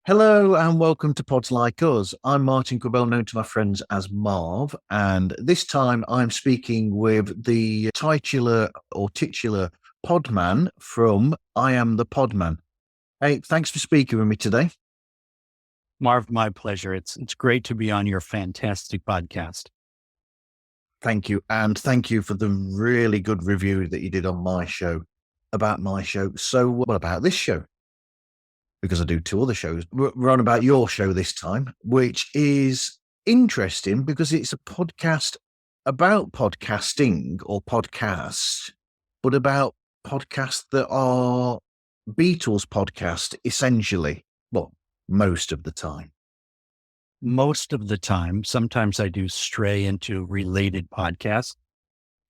Hello and welcome to Pods Like Us. I'm Martin Quibell, known to my friends as Marv, and this time I'm speaking with the titular Podman from I Am The Podman. Hey, thanks for speaking with me today. Marv, my pleasure. It's great to be on your fantastic podcast. Thank you, and thank you for the really good review that you did on my show, about my show. So what about this show? Because I do two other shows. We're on about your show this time, which is interesting because it's a podcast about podcasting or podcasts, but about podcasts that are Beatles podcast, essentially. Well, most of the time. Most of the time, sometimes I do stray into related podcasts,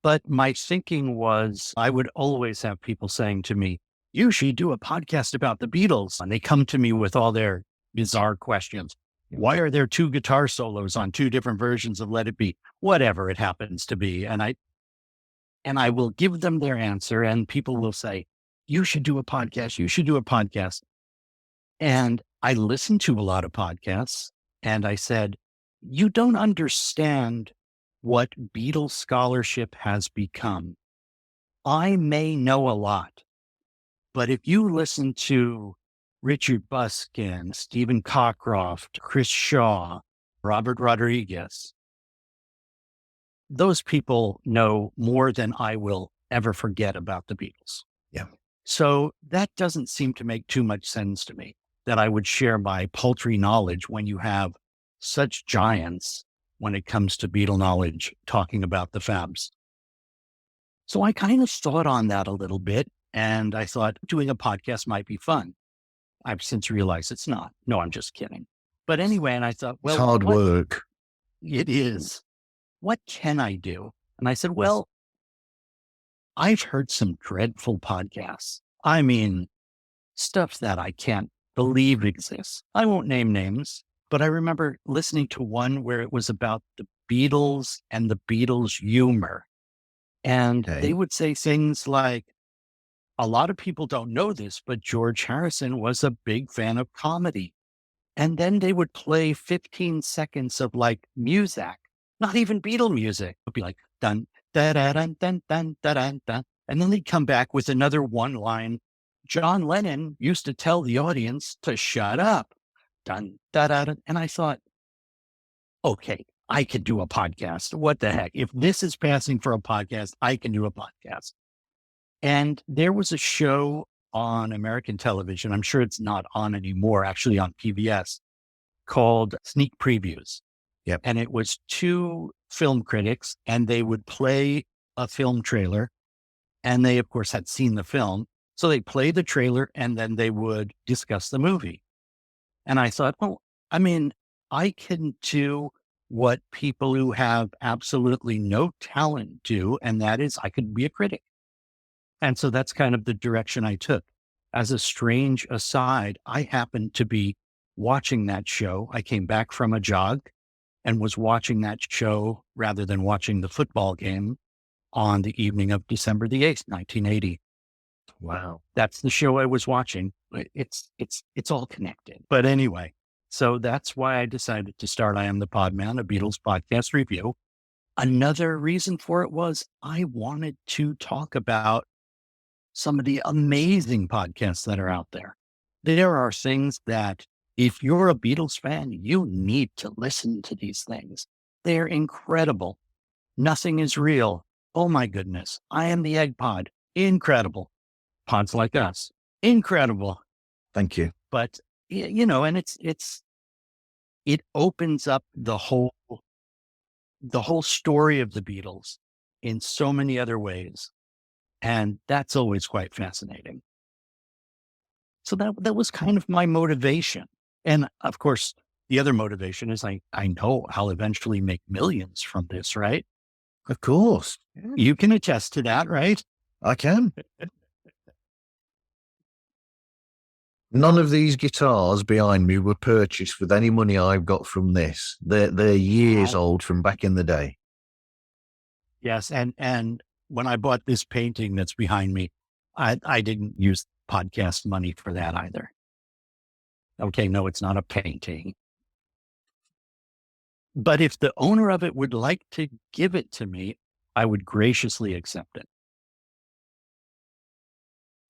but my thinking was I would always have people saying to me, you should do a podcast about the Beatles. And they come to me with all their bizarre questions. Why are there two guitar solos on two different versions of Let It Be? Whatever it happens to be. And I will give them their answer, and people will say, you should do a podcast. You should do a podcast. And I listened to a lot of podcasts, and I said, you don't understand what Beatles scholarship has become. I may know a lot, but if you listen to Richard Buskin, Stephen Cockcroft, Chris Shaw, Robert Rodriguez, those people know more than I will ever forget about the Beatles. Yeah. So that doesn't seem to make too much sense to me, that I would share my paltry knowledge when you have such giants when it comes to Beatle knowledge, talking about the Fabs. So I kind of thought on that a little bit. And I thought doing a podcast might be fun. I've since realized it's not. No, I'm just kidding. But anyway, and I thought, well, it's hard work. It is. What can I do? And I said, well, I've heard some dreadful podcasts. I mean, stuff that I can't believe exists. I won't name names, but I remember listening to one where it was about the Beatles and the Beatles humor. And they would say things like, a lot of people don't know this, but George Harrison was a big fan of comedy. And then they would play 15 seconds of like music, not even Beatle music. It would be like, dun, da, da, dun, dun, dun, da, dun, dun. And then they'd come back with another one line. John Lennon used to tell the audience to shut up. Dun, da, da, dun. And I thought, okay, I could do a podcast. What the heck? If this is passing for a podcast, I can do a podcast. And there was a show on American television, I'm sure it's not on anymore, actually on PBS, called Sneak Previews. Yep. And it was two film critics, and they would play a film trailer. And they, of course, had seen the film. So they play the trailer, and then they would discuss the movie. And I thought, well, I mean, I can do what people who have absolutely no talent do, and that is I could be a critic. And so that's kind of the direction I took. As a strange aside, I happened to be watching that show. I came back from a jog and was watching that show rather than watching the football game on the evening of December the 8th, 1980. Wow. That's the show I was watching. It's all connected. But anyway, so that's why I decided to start I Am The Podman, a Beatles podcast review. Another reason for it was I wanted to talk about some of the amazing podcasts that are out there. There are things that if you're a Beatles fan, you need to listen to these things. They're incredible. Nothing is real. Oh my goodness. I Am the Egg Pod. Incredible. Pods Like Us. Incredible. Thank you. But, you know, and it opens up the whole story of the Beatles in so many other ways. And that's always quite fascinating. So that was kind of my motivation. And of course, the other motivation is I know I'll eventually make millions from this, right? Of course. You can attest to that, right? I can. None of these guitars behind me were purchased with any money I've got from this. They're years old from back in the day. Yes, and when I bought this painting that's behind me, I didn't use podcast money for that either. Okay, no, it's not a painting. But if the owner of it would like to give it to me, I would graciously accept it.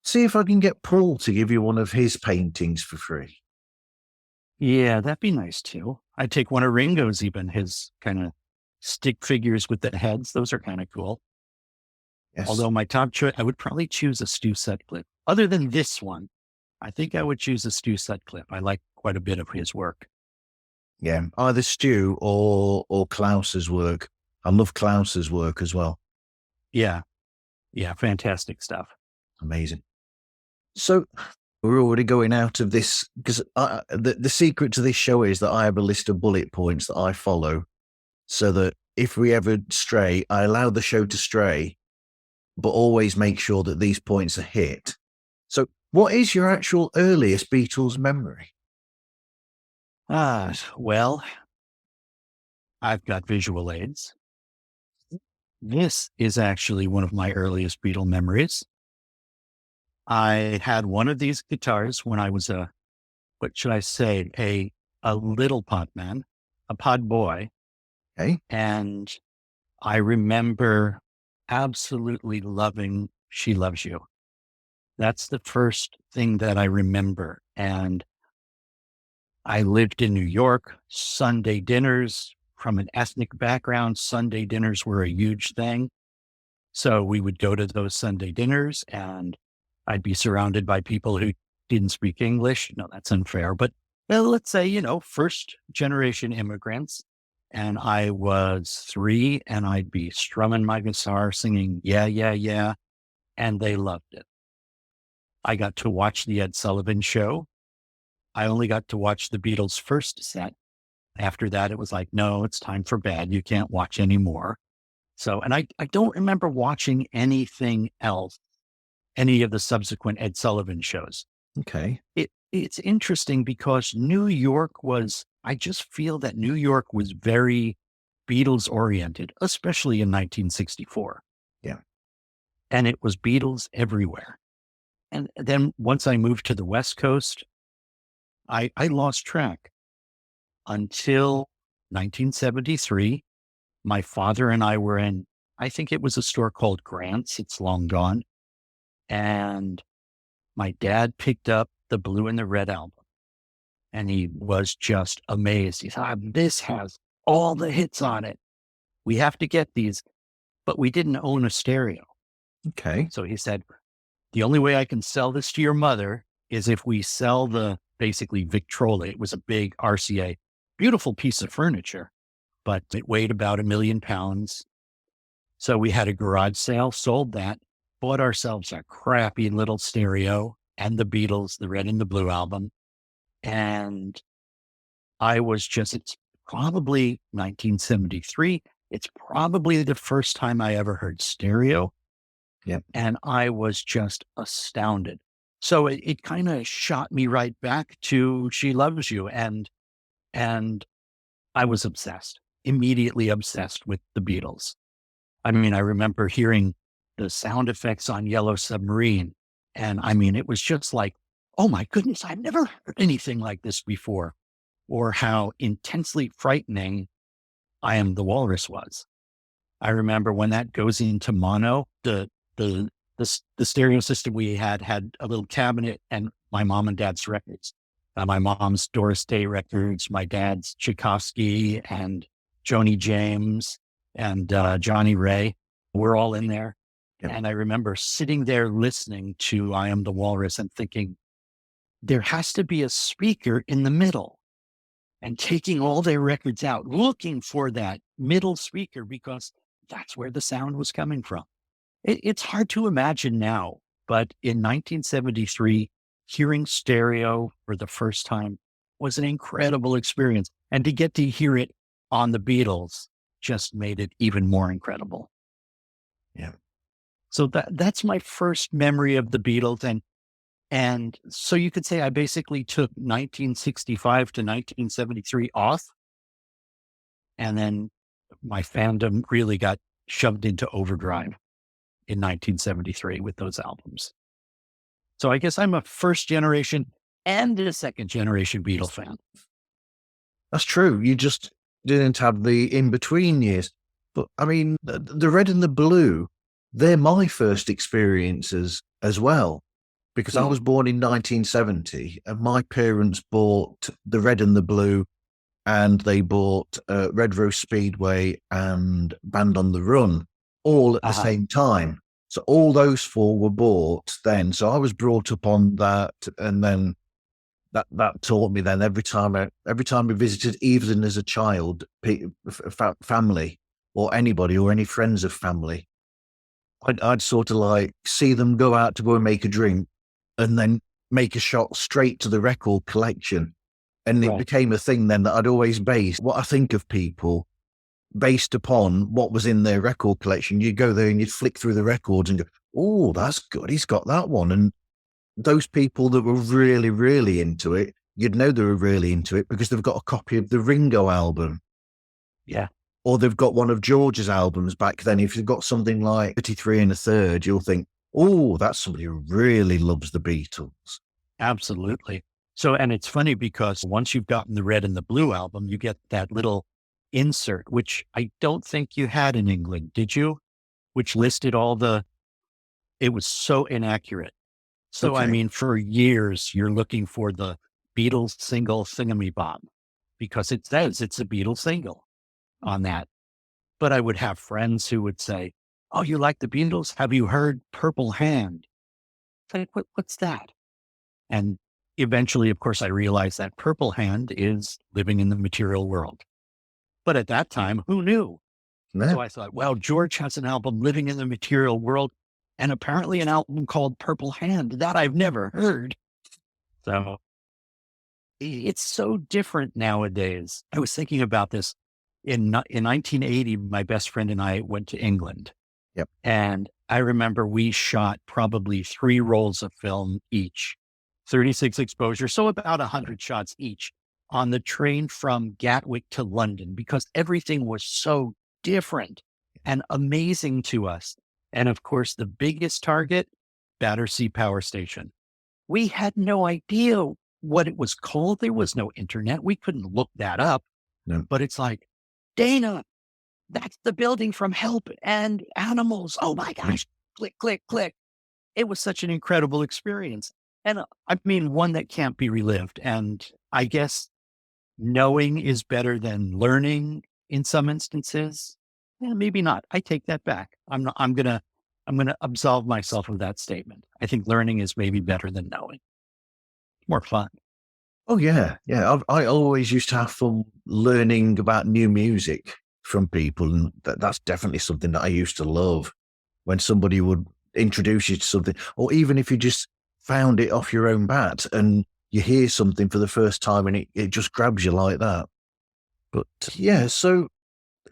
See if I can get Paul to give you one of his paintings for free. Yeah, that'd be nice too. I'd take one of Ringo's, even his kind of stick figures with the heads. Those are kind of cool. Yes. Although my top choice, I would probably choose a Stu Sutcliffe. Other than this one, I think I would choose a Stu Sutcliffe. I like quite a bit of his work. Yeah, either Stu or Klaus's work. I love Klaus's work as well. Yeah. Yeah. Fantastic stuff. Amazing. So we're already going out of this because the secret to this show is that I have a list of bullet points that I follow so that if we ever stray, I allow the show to stray, but always make sure that these points are hit. So what is your actual earliest Beatles memory? Well, I've got visual aids. This is actually one of my earliest Beatle memories. I had one of these guitars when I was what should I say, a little podman, a pod boy. Okay. And I remember absolutely loving She Loves You. That's the first thing that I remember. And I lived in New York. Sunday dinners, from an ethnic background, Sunday dinners were a huge thing. So we would go to those Sunday dinners and I'd be surrounded by people who didn't speak English. No, that's unfair. But well, let's say, first generation immigrants. And I was 3 and I'd be strumming my guitar, singing, yeah, yeah, yeah. And they loved it. I got to watch the Ed Sullivan Show. I only got to watch the Beatles' first set. After that, it was like, no, it's time for bed. You can't watch anymore. So, and I don't remember watching anything else, any of the subsequent Ed Sullivan shows. Okay. It's interesting because I just feel that New York was very Beatles oriented, especially in 1964. Yeah. And it was Beatles everywhere. And then once I moved to the West Coast, I lost track until 1973. My father and I were in, I think it was a store called Grant's. It's long gone. And my dad picked up the Blue and the Red album and he was just amazed. He thought, this has all the hits on it. We have to get these, but we didn't own a stereo. Okay. So he said, the only way I can sell this to your mother is if we sell the basically Victrola. It was a big RCA, beautiful piece of furniture, but it weighed about 1,000,000 pounds. So we had a garage sale, sold that, bought ourselves a crappy little stereo and the Beatles, the Red and the Blue album. And it's probably 1973. It's probably the first time I ever heard stereo. Yeah. And I was just astounded. So it kind of shot me right back to She Loves You. And I was obsessed, immediately obsessed with the Beatles. I mean, I remember hearing the sound effects on Yellow Submarine. And I mean, it was just like, oh my goodness, I've never heard anything like this before. Or how intensely frightening I Am the Walrus was. I remember when that goes into mono, the stereo system we had a little cabinet and my mom and dad's records. My mom's Doris Day records, my dad's Tchaikovsky and Joni James and Johnny Ray. We're all in there. Yep. And I remember sitting there listening to I Am the Walrus and thinking, there has to be a speaker in the middle, and taking all their records out, looking for that middle speaker because that's where the sound was coming from. It's hard to imagine now, but in 1973, hearing stereo for the first time was an incredible experience. And to get to hear it on the Beatles just made it even more incredible. Yeah. So that's my first memory of the Beatles. And so you could say I basically took 1965 to 1973 off. And then my fandom really got shoved into overdrive in 1973 with those albums. So I guess I'm a first generation and a second generation Beatle fan. That's true. You just didn't have the in between years. But I mean, the red and the blue, they're my first experiences as well. Because I was born in 1970 and my parents bought the red and the blue, and they bought Red Rose Speedway and Band on the Run all at the same time. So all those four were bought then. So I was brought up on that, and then that taught me. Then every time we visited, even as a child, family or anybody or any friends of family, I'd sort of like see them go out to go and make a drink, and then make a shot straight to the record collection. And it became a thing then that I'd always base what I think of people based upon what was in their record collection. You'd go there and you'd flick through the records and go, oh, that's good. He's got that one. And those people that were really, really into it, you'd know they were really into it because they've got a copy of the Ringo album. Yeah. Or they've got one of George's albums back then. If you've got something like 33 and a Third, you'll think, oh, that's somebody who really loves the Beatles. Absolutely. So, and it's funny because once you've gotten the red and the blue album, you get that little insert, which I don't think you had in England, did you? Which listed it was so inaccurate. So, I mean, for years, you're looking for the Beatles single Thingamy-Bob because it says it's a Beatles single on that. But I would have friends who would say, oh, you like the Beatles? Have you heard Purple Hand? It's like, what's that? And eventually, of course, I realized that Purple Hand is Living in the Material World. But at that time, who knew? Yeah. So I thought, well, George has an album, Living in the Material World, and apparently an album called Purple Hand that I've never heard. So it's so different nowadays. I was thinking about this in 1980, my best friend and I went to England. Yep. And I remember we shot probably 3 rolls of film each, 36 exposure. So about 100 shots each on the train from Gatwick to London because everything was so different and amazing to us. And of course, the biggest target, Battersea Power Station. We had no idea what it was called. There was no internet. We couldn't look that up. No. But it's like, Dana, that's the building from Help and Animals. Oh my gosh, click, click, click. It was such an incredible experience. And I mean, one that can't be relived. And I guess knowing is better than learning in some instances. Maybe not. I take that back. I'm going to absolve myself of that statement. I think learning is maybe better than knowing. More fun. Oh yeah. Yeah. I always used to have fun learning about new music from people. And that's definitely something that I used to love when somebody would introduce you to something, or even if you just found it off your own bat and you hear something for the first time and it just grabs you like that. But yeah, so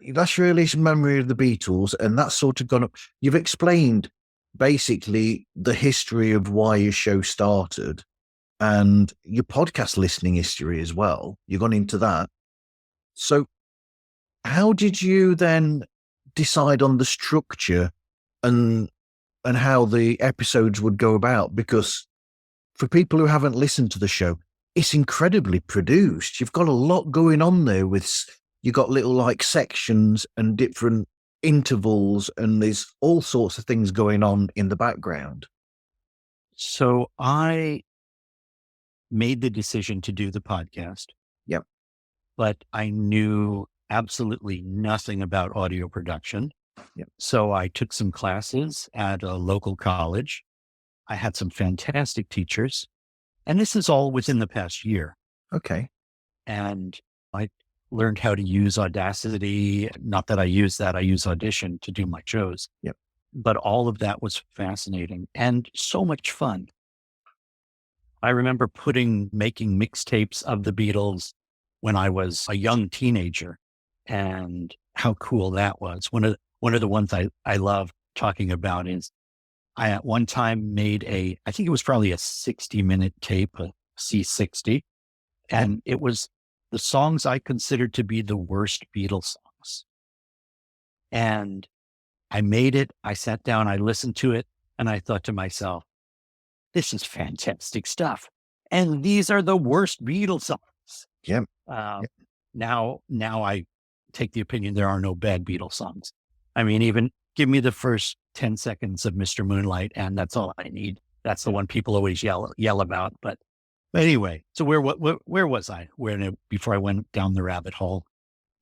that's your earliest memory of the Beatles, and that's sort of gone up. You've explained basically the history of why your show started and your podcast listening history as well. You've gone into that. So how did you then decide on the structure and how the episodes would go about? Because for people who haven't listened to the show, it's incredibly produced. You've got a lot going on there you've got little like sections and different intervals, and there's all sorts of things going on in the background. So I made the decision to do the podcast. Yep. But I knew absolutely nothing about audio production. Yep. So I took some classes at a local college. I had some fantastic teachers. And this is all within the past year. Okay. And I learned how to use Audacity. Not that I use that, I use Audition to do my shows. Yep. But all of that was fascinating and so much fun. I remember making mixtapes of the Beatles when I was a young teenager, and how cool that was. One of the ones I love talking about is I at one time made I think it was probably a 60-minute tape, a C60, and it was the songs I considered to be the worst Beatles songs. And I made it, I sat down, I listened to it, and I thought to myself, this is fantastic stuff. And these are the worst Beatles songs. Yeah. Uh, now I take the opinion there are no bad Beatles songs. I mean, even give me the first 10 seconds of Mr. Moonlight, and that's all I need. That's the one people always yell about. But anyway, so where was I? Before I went down the rabbit hole?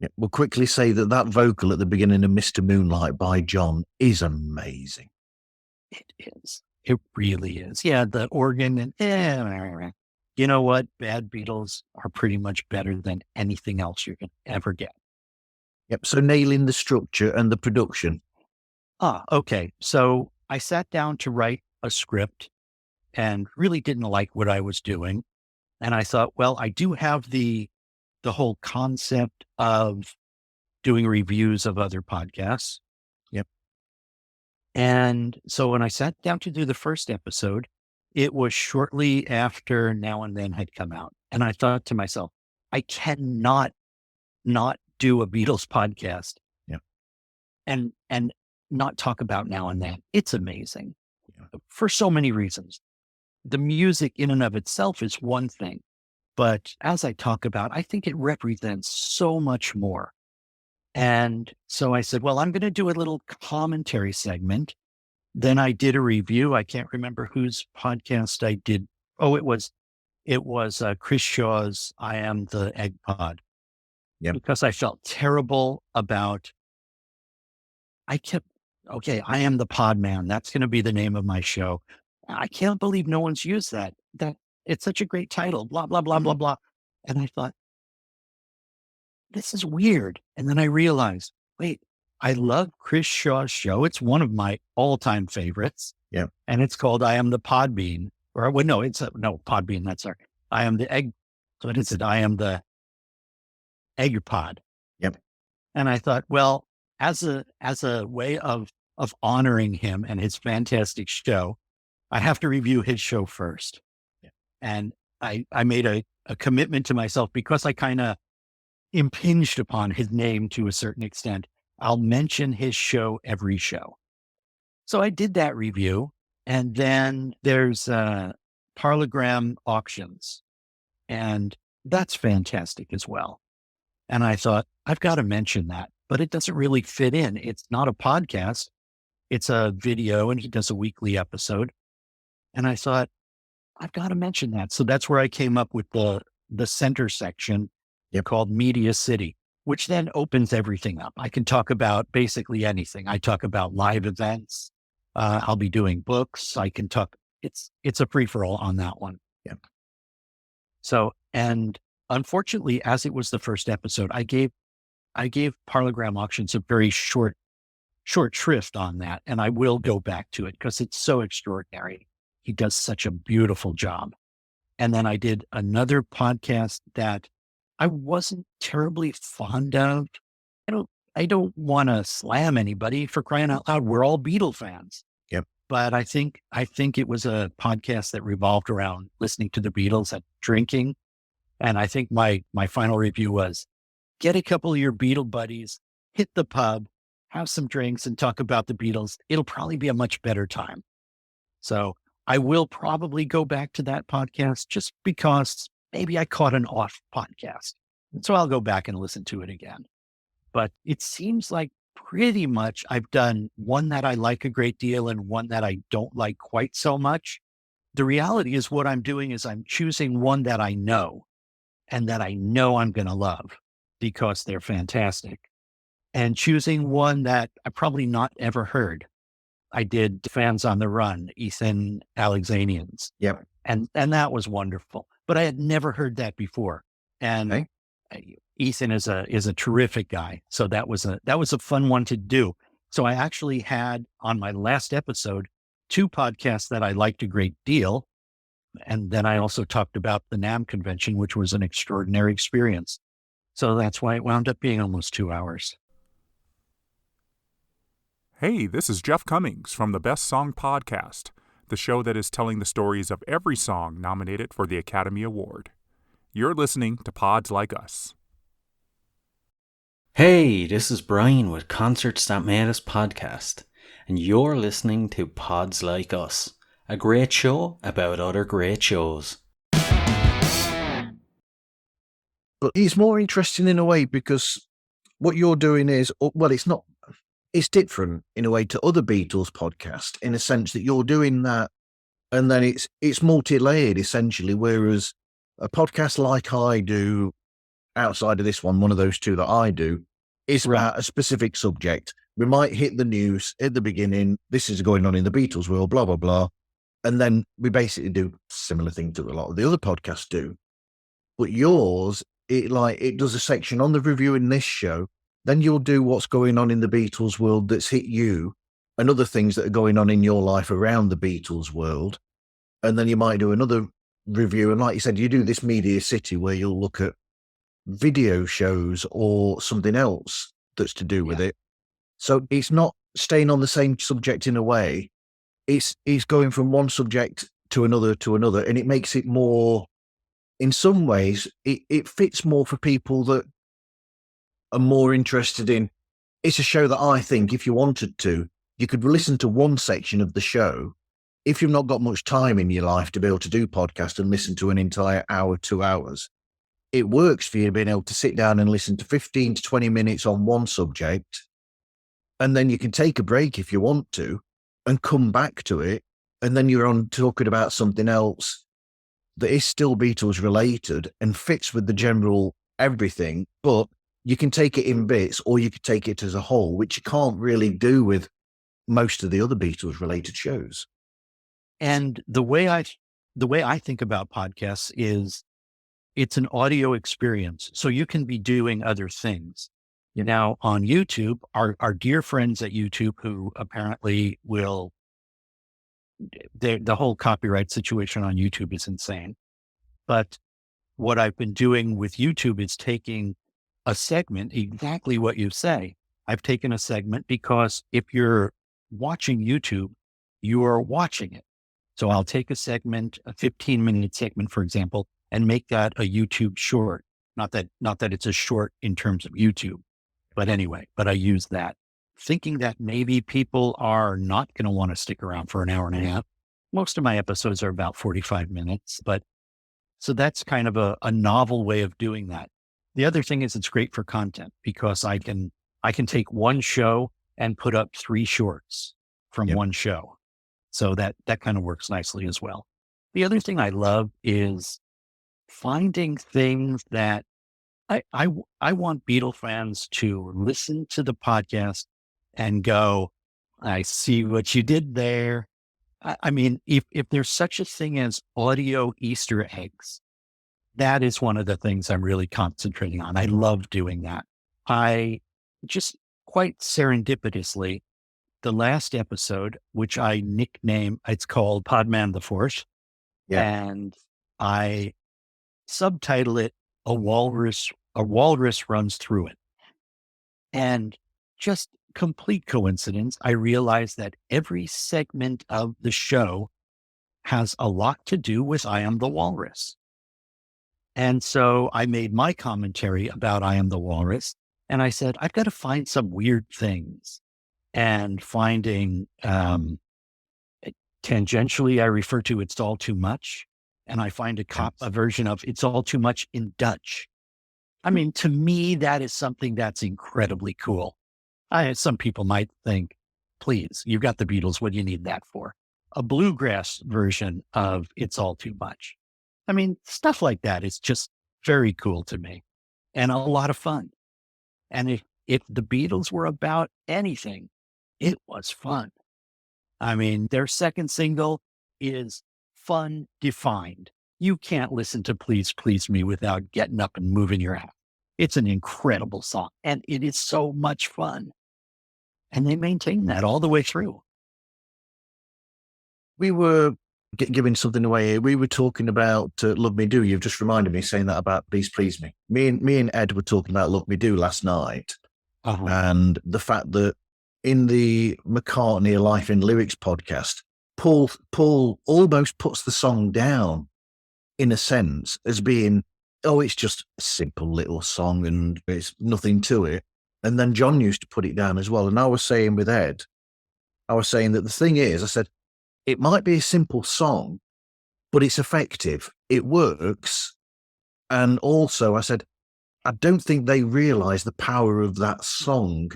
Yeah. We'll quickly say that vocal at the beginning of Mr. Moonlight by John is amazing. It is. It really is. Yeah, the organ and you know what? Bad Beatles are pretty much better than anything else you can ever get. Yep. So nailing the structure and the production. Okay. So I sat down to write a script and really didn't like what I was doing. And I thought, well, I do have the whole concept of doing reviews of other podcasts. Yep. And so when I sat down to do the first episode, it was shortly after Now and Then had come out. And I thought to myself, I cannot not do a Beatles podcast. Yep. And not talk about Now and Then. It's amazing. Yeah. For so many reasons. The music in and of itself is one thing, but as I talk about, I think it represents so much more. And so I said, well, I'm going to do a little commentary segment. Then I did a review. I can't remember whose podcast I did. Oh, it was Chris Shaw's I Am the Egg Pod. Yep. Because I felt terrible about, I Am the Podman. That's going to be the name of my show. I can't believe no one's used that. That it's such a great title, blah, blah, blah, blah, blah. And I thought, this is weird. And then I realized, wait, I love Chris Shaw's show. It's one of my all-time favorites. Yeah. And it's called I Am the Podbean. Or well, no, Podbean. That's our I Am the Egg. So what is it? I Am the Egg Pod. Yep. And I thought, well, as a way of honoring him and his fantastic show, I have to review his show first. Yeah. And I made a commitment to myself because I kind of impinged upon his name to a certain extent. I'll mention his show every show. So I did that review. And then there's Parlogram Auctions. And that's fantastic as well. And I thought, I've got to mention that, but it doesn't really fit in. It's not a podcast. It's a video, and he does a weekly episode. And I thought, I've got to mention that. So that's where I came up with the center section called Media City, which then opens everything up. I can talk about basically anything. I talk about live events. I'll be doing books. I can talk. It's a free-for-all on that one. Yeah. So, and unfortunately, as it was the first episode, I gave Parlogram Auctions a very short shrift on that. And I will go back to it because it's so extraordinary. He does such a beautiful job. And then I did another podcast that I wasn't terribly fond of. I don't want to slam anybody, for crying out loud. We're all Beatle fans. Yep. But I think it was a podcast that revolved around listening to the Beatles and drinking. And I think my final review was, get a couple of your Beatle buddies, hit the pub, have some drinks, and talk about the Beatles. It'll probably be a much better time. So I will probably go back to that podcast just because maybe I caught an off podcast. And so I'll go back and listen to it again. But it seems like pretty much I've done one that I like a great deal and one that I don't like quite so much. The reality is what I'm doing is I'm choosing one that I know and that I know I'm going to love because they're fantastic, and choosing one that I probably not ever heard. I did Fans on the Run, Ethan Alexanian's. Yep. And that was wonderful, but I had never heard that before. And Ethan is a terrific guy. So that was a fun one to do. So I actually had on my last episode, 2 podcasts that I liked a great deal. And then I also talked about the NAMM convention, which was an extraordinary experience. So that's why it wound up being almost 2 hours. Hey, this is Jeff Cummings from the Best Song Podcast, the show that is telling the stories of every song nominated for the Academy Award. You're listening to Pods Like Us. Hey, this is Brian with Concerts That Made Us podcast, and you're listening to Pods Like Us, a great show about other great shows. But it's more interesting in a way because what you're doing is, well, it's different in a way to other Beatles podcasts in a sense that you're doing that and then it's multi-layered essentially, whereas a podcast like I do outside of this one of those two that I do, is about a specific subject. We might hit the news at the beginning, this is going on in the Beatles world, blah, blah, blah. And then we basically do similar things to a lot of the other podcasts do. But yours, it does a section on the review in this show. Then you'll do what's going on in the Beatles world that's hit you and other things that are going on in your life around the Beatles world. And then you might do another review. And like you said, you do this Media City where you'll look at video shows or something else that's to do with it. So it's not staying on the same subject in a way. It's going from one subject to another, and it makes it more, in some ways, it fits more for people that are more interested in. It's a show that I think if you wanted to, you could listen to one section of the show. If you've not got much time in your life to be able to do podcast and listen to an entire hour, 2 hours, it works for you being able to sit down and listen to 15 to 20 minutes on one subject. And then you can take a break if you want to and come back to it. And then you're on talking about something else that is still Beatles related and fits with the general everything, but you can take it in bits or you could take it as a whole, which you can't really do with most of the other Beatles related shows. And the way I think about podcasts is it's an audio experience. So you can be doing other things. Now on YouTube, our dear friends at YouTube who apparently will, the whole copyright situation on YouTube is insane. But what I've been doing with YouTube is taking a segment, exactly what you say. I've taken a segment because if you're watching YouTube, you are watching it. So I'll take a segment, a 15-minute segment, for example, and make that a YouTube short. Not that it's a short in terms of YouTube, but anyway, but I use that thinking that maybe people are not going to want to stick around for an hour and a half. Most of my episodes are about 45 minutes, but so that's kind of a novel way of doing that. The other thing is it's great for content because I can take one show and put up 3 shorts from one show. So that kind of works nicely as well. The other thing I love is finding things that I want Beatle fans to listen to the podcast and go, I see what you did there. I mean, if there's such a thing as audio Easter eggs, that is one of the things I'm really concentrating on. I love doing that. I just quite serendipitously, the last episode, which I nickname, it's called Podman the Fourth. And I subtitle it A Walrus Runs Through It. And just complete coincidence, I realized that every segment of the show has a lot to do with I Am the Walrus. And so I made my commentary about I Am the Walrus, and I said, I've got to find some weird things. And finding, tangentially, I refer to It's All Too Much, and I find a version of It's All Too Much in Dutch. I mean, to me, that is something that's incredibly cool. Some people might think, please, you've got the Beatles. What do you need that for? A bluegrass version of It's All Too Much. I mean, stuff like that is just very cool to me and a lot of fun. And if the Beatles were about anything, it was fun. I mean, their second single is fun defined. You can't listen to Please Please Me without getting up and moving your ass. It's an incredible song and it is so much fun. And they maintain that all the way through. We were giving something away here. We were talking about Love Me Do. You've just reminded me saying that about Please Please Me. Me and Ed were talking about Love Me Do last night. And the fact that in the McCartney A Life in Lyrics podcast, Paul almost puts the song down in a sense as being, oh, it's just a simple little song and it's nothing to it. And then John used to put it down as well. And I was saying with Ed, I was saying that the thing is, I said, it might be a simple song, but it's effective. It works. And also, I said, I don't think they realize the power of that song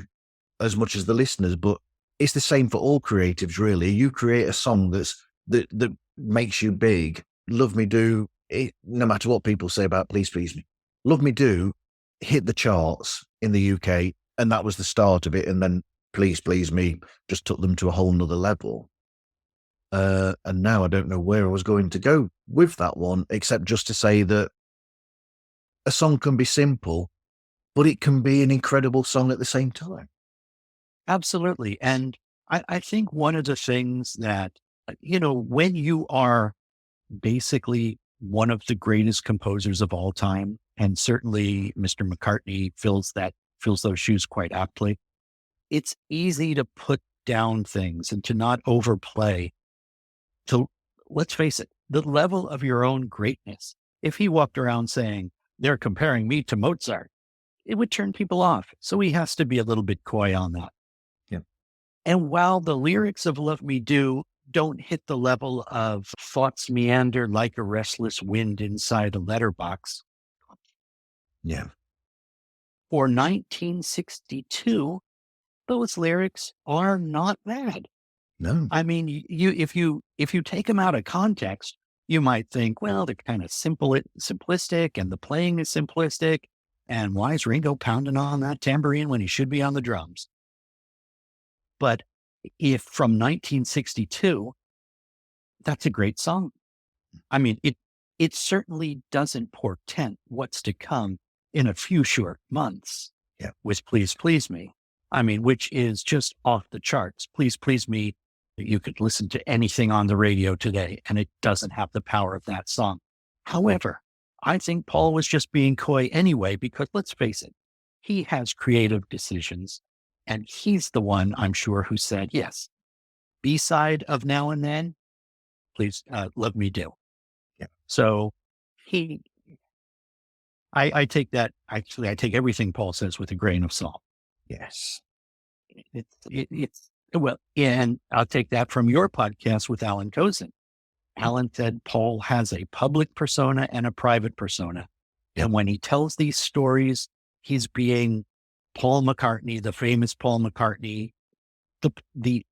as much as the listeners, but it's the same for all creatives, really. You create a song that makes you big. Love Me Do, no matter what people say about Please Please Me, Love Me Do hit the charts in the UK, and that was the start of it. And then Please Please Me just took them to a whole nother level. And now I don't know where I was going to go with that one, except just to say that a song can be simple, but it can be an incredible song at the same time. Absolutely. And I think one of the things that, when you are basically one of the greatest composers of all time, and certainly Mr. McCartney fills those shoes quite aptly, it's easy to put down things and to not overplay. So let's face it, the level of your own greatness. If he walked around saying, they're comparing me to Mozart, it would turn people off. So he has to be a little bit coy on that. Yeah. And while the lyrics of Love Me Do don't hit the level of thoughts meander like a restless wind inside a letterbox. Yeah. For 1962, those lyrics are not bad. No. I mean, if you take them out of context, you might think, well, they're kind of simplistic, and the playing is simplistic. And why is Ringo pounding on that tambourine when he should be on the drums? But if from 1962, that's a great song. I mean, it certainly doesn't portend what's to come in a few short months. Yeah. With Please Please Me. I mean, which is just off the charts. Please Please Me. You could listen to anything on the radio today, and it doesn't have the power of that song. However, I think Paul was just being coy anyway, because let's face it, he has creative decisions, and he's the one, I'm sure, who said, yes, B-side of Now and Then, please, Love Me Do. Yeah. So I take that, actually, I take everything Paul says with a grain of salt. Yes. It's well, and I'll take that from your podcast with Alan Kozin. Alan said Paul has a public persona and a private persona. Yep. And when he tells these stories, he's being Paul McCartney, the famous Paul McCartney, the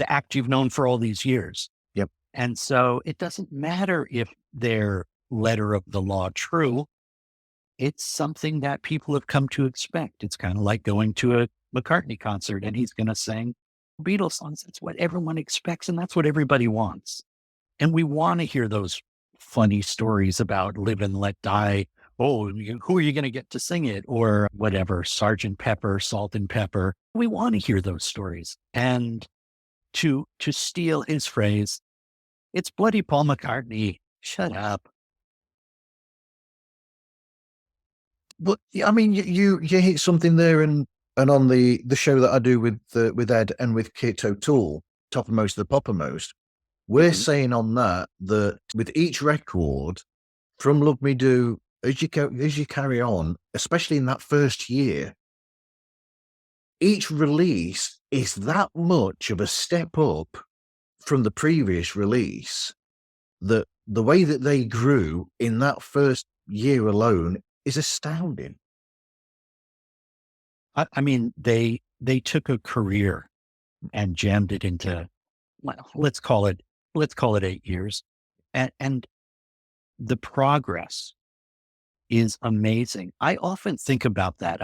act you've known for all these years. Yep. And so it doesn't matter if they're letter of the law true. It's something that people have come to expect. It's kind of like going to a McCartney concert and he's going to sing Beatles songs. That's what everyone expects, and that's what everybody wants. And we want to hear those funny stories about Live and Let Die. Oh, who are you going to get to sing it? Or whatever, Sergeant Pepper, Salt and Pepper. We want to hear those stories. And to steal his phrase, it's bloody Paul McCartney. Shut up. But I mean, you hit something there, and on the show that I do with Ed and with Kit O'Toole, Toppermost of the Poppermost, we're saying on that with each record, from Love Me Do, as you carry on, especially in that first year, each release is that much of a step up from the previous release, that the way that they grew in that first year alone is astounding. I mean, they took a career and jammed it into, well, let's call it 8 years. And the progress is amazing. I often think about that.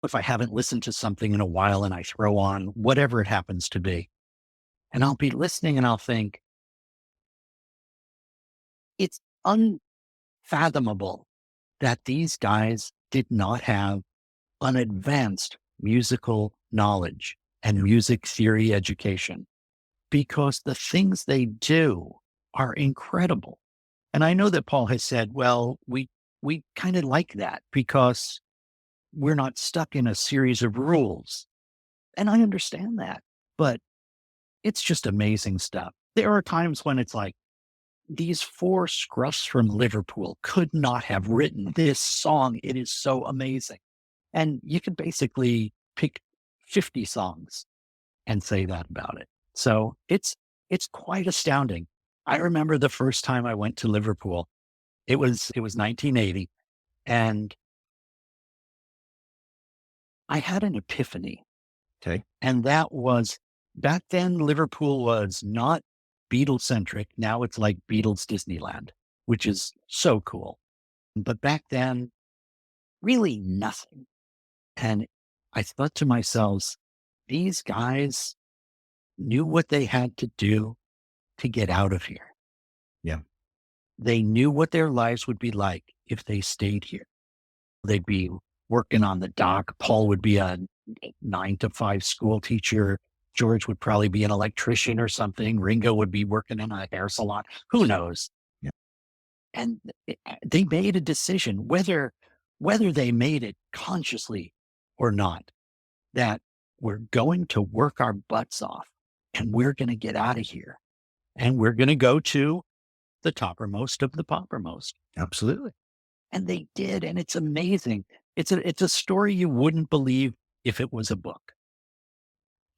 If I haven't listened to something in a while and I throw on whatever it happens to be, and I'll be listening and I'll think, it's unfathomable that these guys did not have an advanced musical knowledge and music theory education, because the things they do are incredible. And I know that Paul has said, well, we kind of like that because we're not stuck in a series of rules. And I understand that, but it's just amazing stuff. There are times when it's like, these four scruffs from Liverpool could not have written this song. It is so amazing. And you could basically pick 50 songs and say that about it. So it's quite astounding. I remember the first time I went to Liverpool. It was 1980, and I had an epiphany. Okay. And that was, back then Liverpool was not Beatles centric. Now it's like Beatles Disneyland, which is so cool. But back then, really nothing. And I thought to myself, these guys knew what they had to do to get out of here. Yeah. They knew what their lives would be like if they stayed here. They'd be working on the dock. Paul would be a 9 to 5 school teacher. George would probably be an electrician or something. Ringo would be working in a hair salon. Who knows? Yeah. And they made a decision, whether they made it consciously or not, that we're going to work our butts off and we're going to get out of here. And we're going to go to the toppermost of the poppermost. Absolutely. And they did. And it's amazing. It's a story you wouldn't believe if it was a book.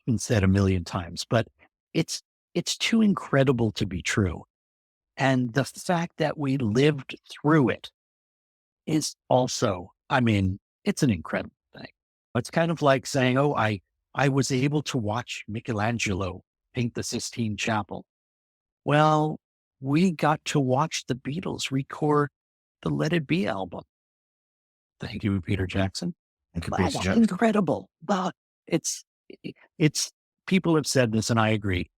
Been said a million times, but it's too incredible to be true. And the fact that we lived through it is also, I mean, it's an incredible thing. It's kind of like saying, oh, I was able to watch Michelangelo paint the Sistine Chapel. Well, we got to watch the Beatles record the Let It Be album. Thank you, Peter Jackson. Thank you, Wow, Peter Jackson. incredible. But it's people have said this, and I agree.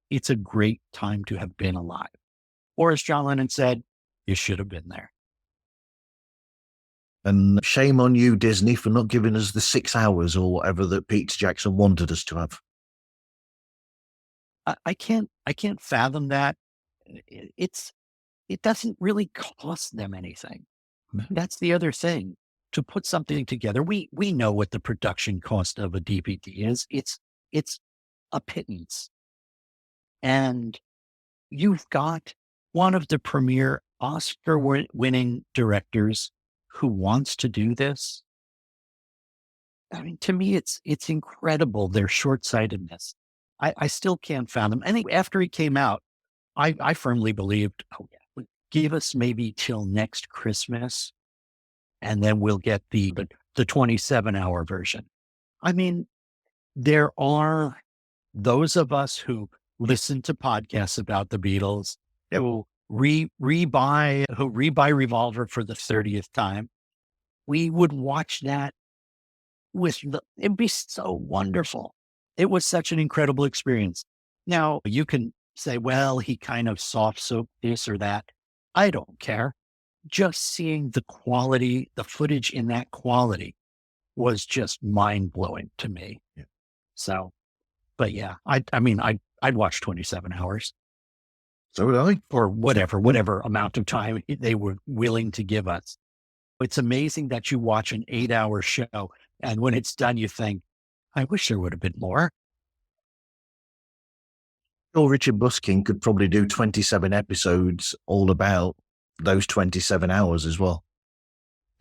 It's a great time to have been alive. Or as John Lennon said, you should have been there. And shame on you, Disney, for not giving us the 6 hours or whatever that Peter Jackson wanted us to have. I can't fathom that. It doesn't really cost them anything. No. That's the other thing. To put something together, we know what the production cost of a DVD is. It's a pittance. And you've got one of the premier Oscar-winning directors who wants to do this. I mean, to me, it's incredible, their short-sightedness. I still can't fathom. And after he came out, I firmly believed, oh yeah, give us maybe till next Christmas, and then we'll get the 27-hour version. I mean, there are those of us who listen to podcasts about the Beatles, who rebuy Revolver for the 30th time. We would watch that it'd be so wonderful. It was such an incredible experience. Now you can say, well, he kind of soft soaked this or that. I don't care. Just seeing the quality, the footage in that quality was just mind blowing to me. Yeah. So, but yeah, I'd watch 27 hours. So would I. Or whatever amount of time they were willing to give us. It's amazing that you watch an 8-hour show, and when it's done, you think, I wish there would have been more. Or Richard Buskin could probably do 27 episodes all about those 27 hours as well.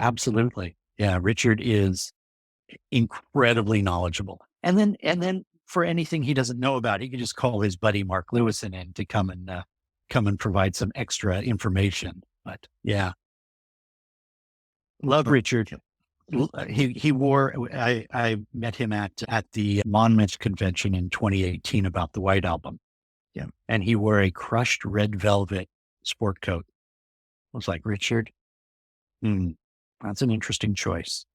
Absolutely. Yeah. Richard is incredibly knowledgeable. And then for anything he doesn't know about, he can just call his buddy Mark Lewison in to come and provide some extra information. But yeah. Love Richard. He wore, I met him at the Monmouth convention in 2018 about the White Album. Yeah. And he wore a crushed red velvet sport coat. I was like, Richard, that's an interesting choice.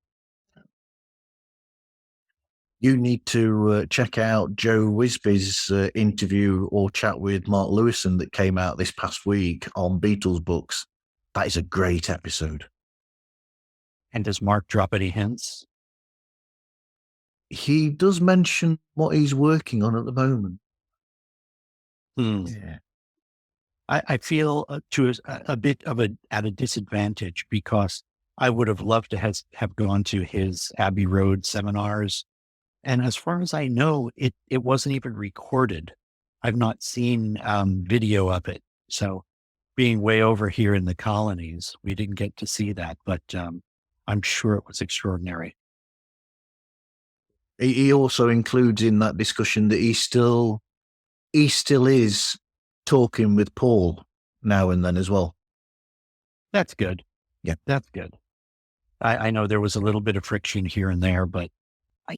You need to check out Joe Wisby's interview or chat with Mark Lewison that came out this past week on Beatles books. That is a great episode. And does Mark drop any hints? He does mention what he's working on at the moment. Yeah. I feel a bit of at a disadvantage because I would have loved to have gone to his Abbey Road seminars And as far as I know, it wasn't even recorded. I've not seen video of it. So being way over here in the colonies, we didn't get to see that, but I'm sure it was extraordinary. He also includes in that discussion that he still is talking with Paul now and then as well. That's good. Yeah. That's good. I know there was a little bit of friction here and there, but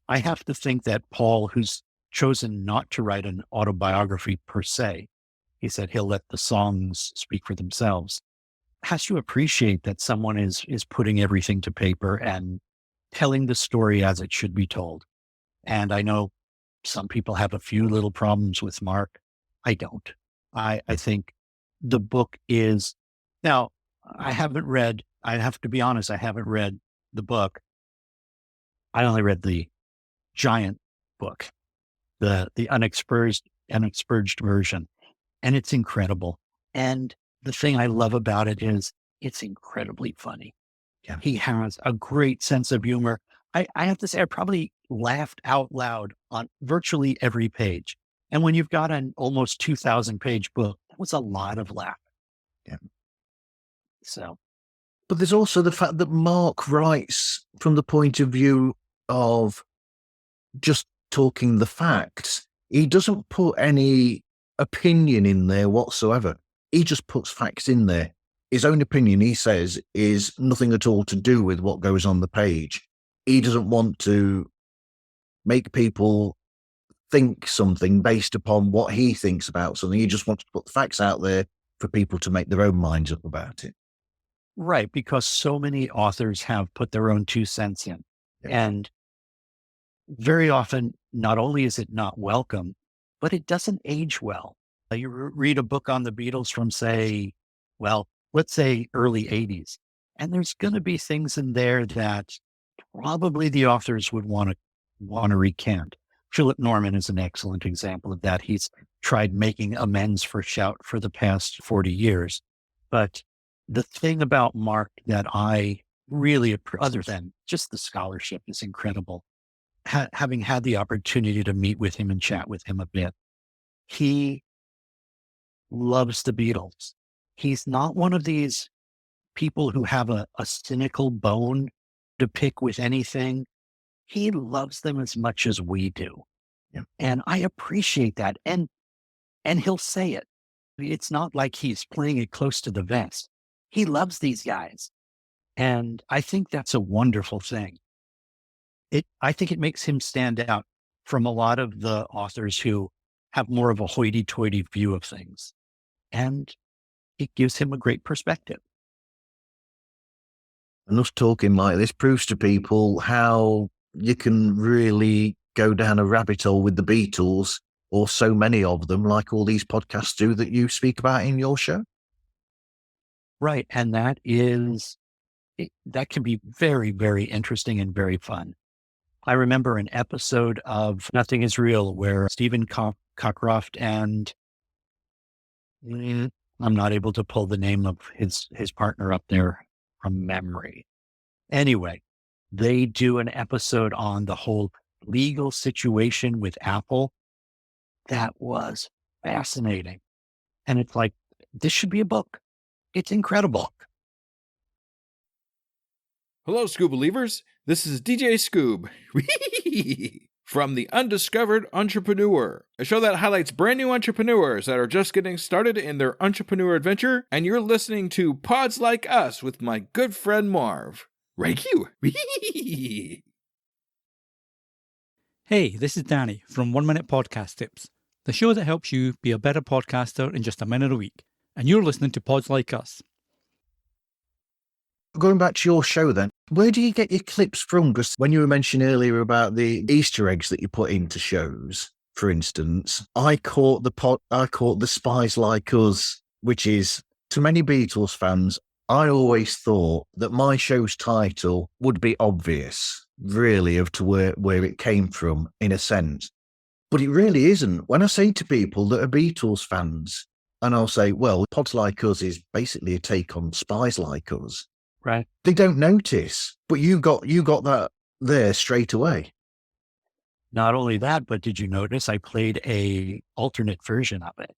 I have to think that Paul, who's chosen not to write an autobiography per se, he said he'll let the songs speak for themselves, has to appreciate that someone is putting everything to paper and telling the story as it should be told. And I know some people have a few little problems with Mark. I don't. I think the book is, now I have to be honest, I haven't read the book. I only read the giant book, the unexpurged version, and it's incredible. And the thing I love about it is it's incredibly funny. Yeah. He has a great sense of humor. I have to say, I probably laughed out loud on virtually every page. And when you've got an almost 2,000-page book, that was a lot of laughing. Yeah. So, But there's also the fact that Mark writes from the point of view of just talking the facts. He doesn't put any opinion in there whatsoever. He just puts facts in there. His own opinion, he says, is nothing at all to do with what goes on the page. He doesn't want to make people think something based upon what he thinks about something. He just wants to put the facts out there for people to make their own minds up about it. right, because so many authors have put their own 2 cents in. Yeah. And very often, not only is it not welcome, but it doesn't age well. You read a book on the Beatles from, say, well, let's say early 80s, and there's going to be things in there that probably the authors would want to recant. Philip Norman is an excellent example of that. He's tried making amends for Shout for the past 40 years. But the thing about Mark that I really, other than just the scholarship, is incredible. Having had the opportunity to meet with him and chat with him a bit, he loves the Beatles. He's not one of these people who have a cynical bone to pick with anything. He loves them as much as we do. Yeah. And I appreciate that. And he'll say it. It's not like he's playing it close to the vest. He loves these guys. And I think that's a wonderful thing. I think it makes him stand out from a lot of the authors who have more of a hoity-toity view of things. And it gives him a great perspective. And us talking like this proves to people how you can really go down a rabbit hole with the Beatles, or so many of them, like all these podcasts do that you speak about in your show. Right. And that can be very, very interesting and very fun. I remember an episode of Nothing Is Real where Stephen Cockcroft and I'm not able to pull the name of his partner up there from memory. Anyway, they do an episode on the whole legal situation with Apple. That was fascinating. And it's like, this should be a book. It's incredible. Hello, Scoob believers. This is DJ Scoob from The Undiscovered Entrepreneur, a show that highlights brand new entrepreneurs that are just getting started in their entrepreneur adventure, and you're listening to Pods Like Us with my good friend Marv. Rank you. Hey, this is Danny from 1 Minute Podcast Tips, the show that helps you be a better podcaster in just a minute a week. And you're listening to Pods Like Us. Going back to your show then, where do you get your clips from? Because when you were mentioning earlier about the Easter eggs that you put into shows, for instance, I caught the Spies Like Us, which is, to many Beatles fans, I always thought that my show's title would be obvious, really, of to where it came from, in a sense. But it really isn't. When I say to people that are Beatles fans, and I'll say, well, Pods Like Us is basically a take on Spies Like Us. Right. They don't notice, but you got that there straight away. Not only that, but did you notice I played a alternate version of it?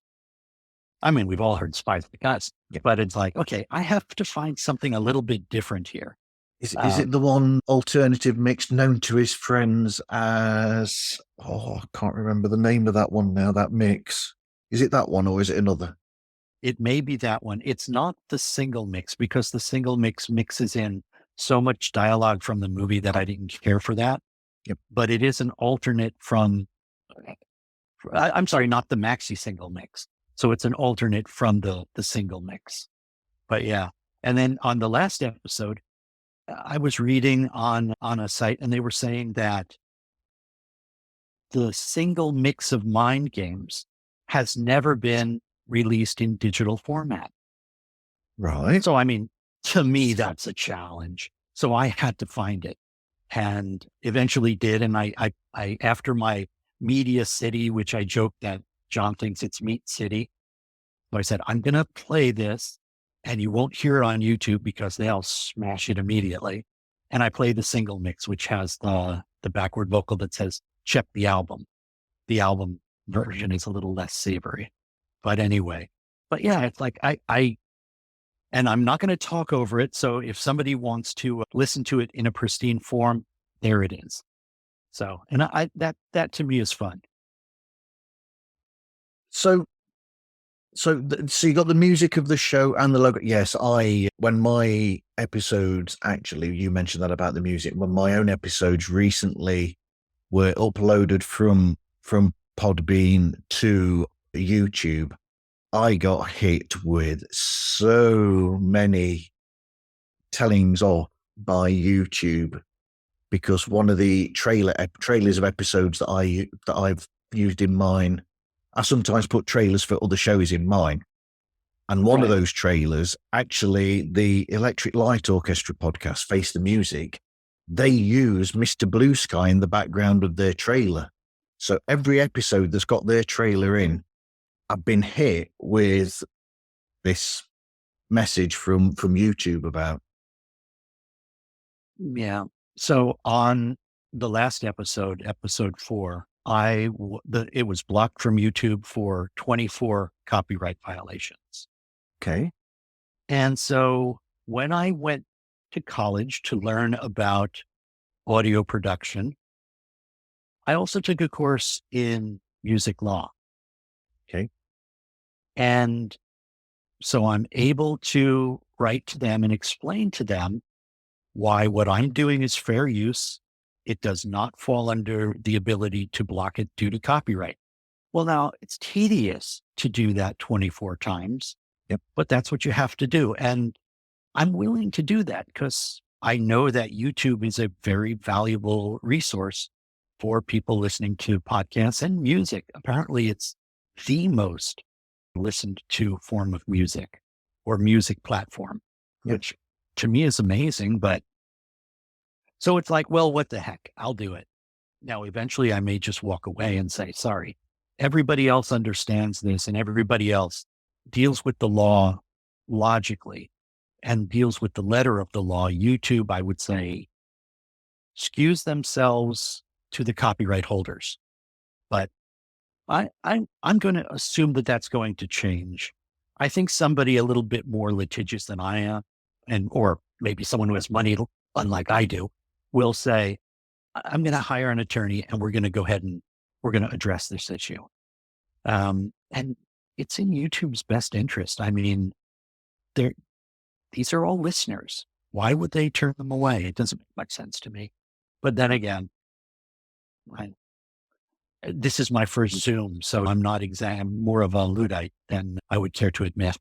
I mean, we've all heard Spies Like Us, but it's like, okay, I have to find something a little bit different here. Is it the one alternative mix known to his friends as, I can't remember the name of that one now, that mix. Is it that one or is it another? It may be that one. It's not the single mix, because the single mix mixes in so much dialogue from the movie that I didn't care for that. Yep. But it is an alternate from, I'm sorry, not the maxi single mix. So it's an alternate from the single mix. But yeah. And then on the last episode, I was reading on a site and they were saying that the single mix of Mind Games has never been released in digital format. Right. So, I mean, to me, that's a challenge. So I had to find it and eventually did. And I after my Media City, which I joked that John thinks it's Meat City. So I said, I'm going to play this and you won't hear it on YouTube because they'll smash it immediately. And I played the single mix, which has the backward vocal that says, check the album. The album version is a little less savory. But anyway, but yeah, it's like and I'm not going to talk over it. So if somebody wants to listen to it in a pristine form, there it is. So, and that to me is fun. So you got the music of the show and the logo. Yes, when my episodes, actually, you mentioned that about the music, when my own episodes recently were uploaded from Podbean to YouTube, I got hit with so many tellings off by YouTube because one of the trailers of episodes that I've used in mine, I sometimes put trailers for other shows in mine. And one of those trailers, actually, the Electric Light Orchestra podcast, Face the Music, they use Mr. Blue Sky in the background of their trailer. So every episode that's got their trailer in, I've been hit with this message from YouTube about. Yeah. So on the last episode 4, it was blocked from YouTube for 24 copyright violations. Okay. And so when I went to college to learn about audio production, I also took a course in music law. Okay. And so I'm able to write to them and explain to them why what I'm doing is fair use. It does not fall under the ability to block it due to copyright. Well, now it's tedious to do that 24 times, but that's what you have to do. And I'm willing to do that because I know that YouTube is a very valuable resource for people listening to podcasts and music. Apparently it's the most listened to form of music or music platform, which to me is amazing. But so it's like, well, what the heck? I'll do it. Now, eventually I may just walk away and say, sorry, everybody else understands this and everybody else deals with the law logically and deals with the letter of the law. YouTube, I would say, skews themselves to the copyright holders. But I'm going to assume that that's going to change. I think somebody a little bit more litigious than I am, or maybe someone who has money, unlike I do, will say, I'm going to hire an attorney and we're going to go ahead and we're going to address this issue. And it's in YouTube's best interest. I mean, these are all listeners. Why would they turn them away? It doesn't make much sense to me. But then again, this is my first Zoom, so I'm more of a Luddite than I would care to admit.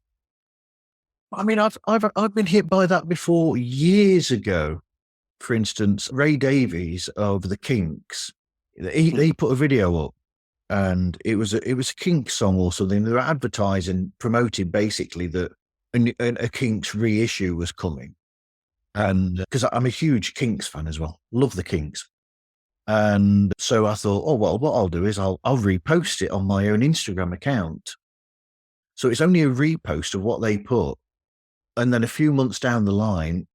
I mean, I've been hit by that before years ago. For instance, Ray Davies of the Kinks, he put a video up, and it was a Kinks song or something. They were advertising, promoting basically that a Kinks reissue was coming, and because I'm a huge Kinks fan as well, love the Kinks. And so I thought, oh, well, what I'll do is I'll repost it on my own Instagram account. So it's only a repost of what they put. And then a few months down the line,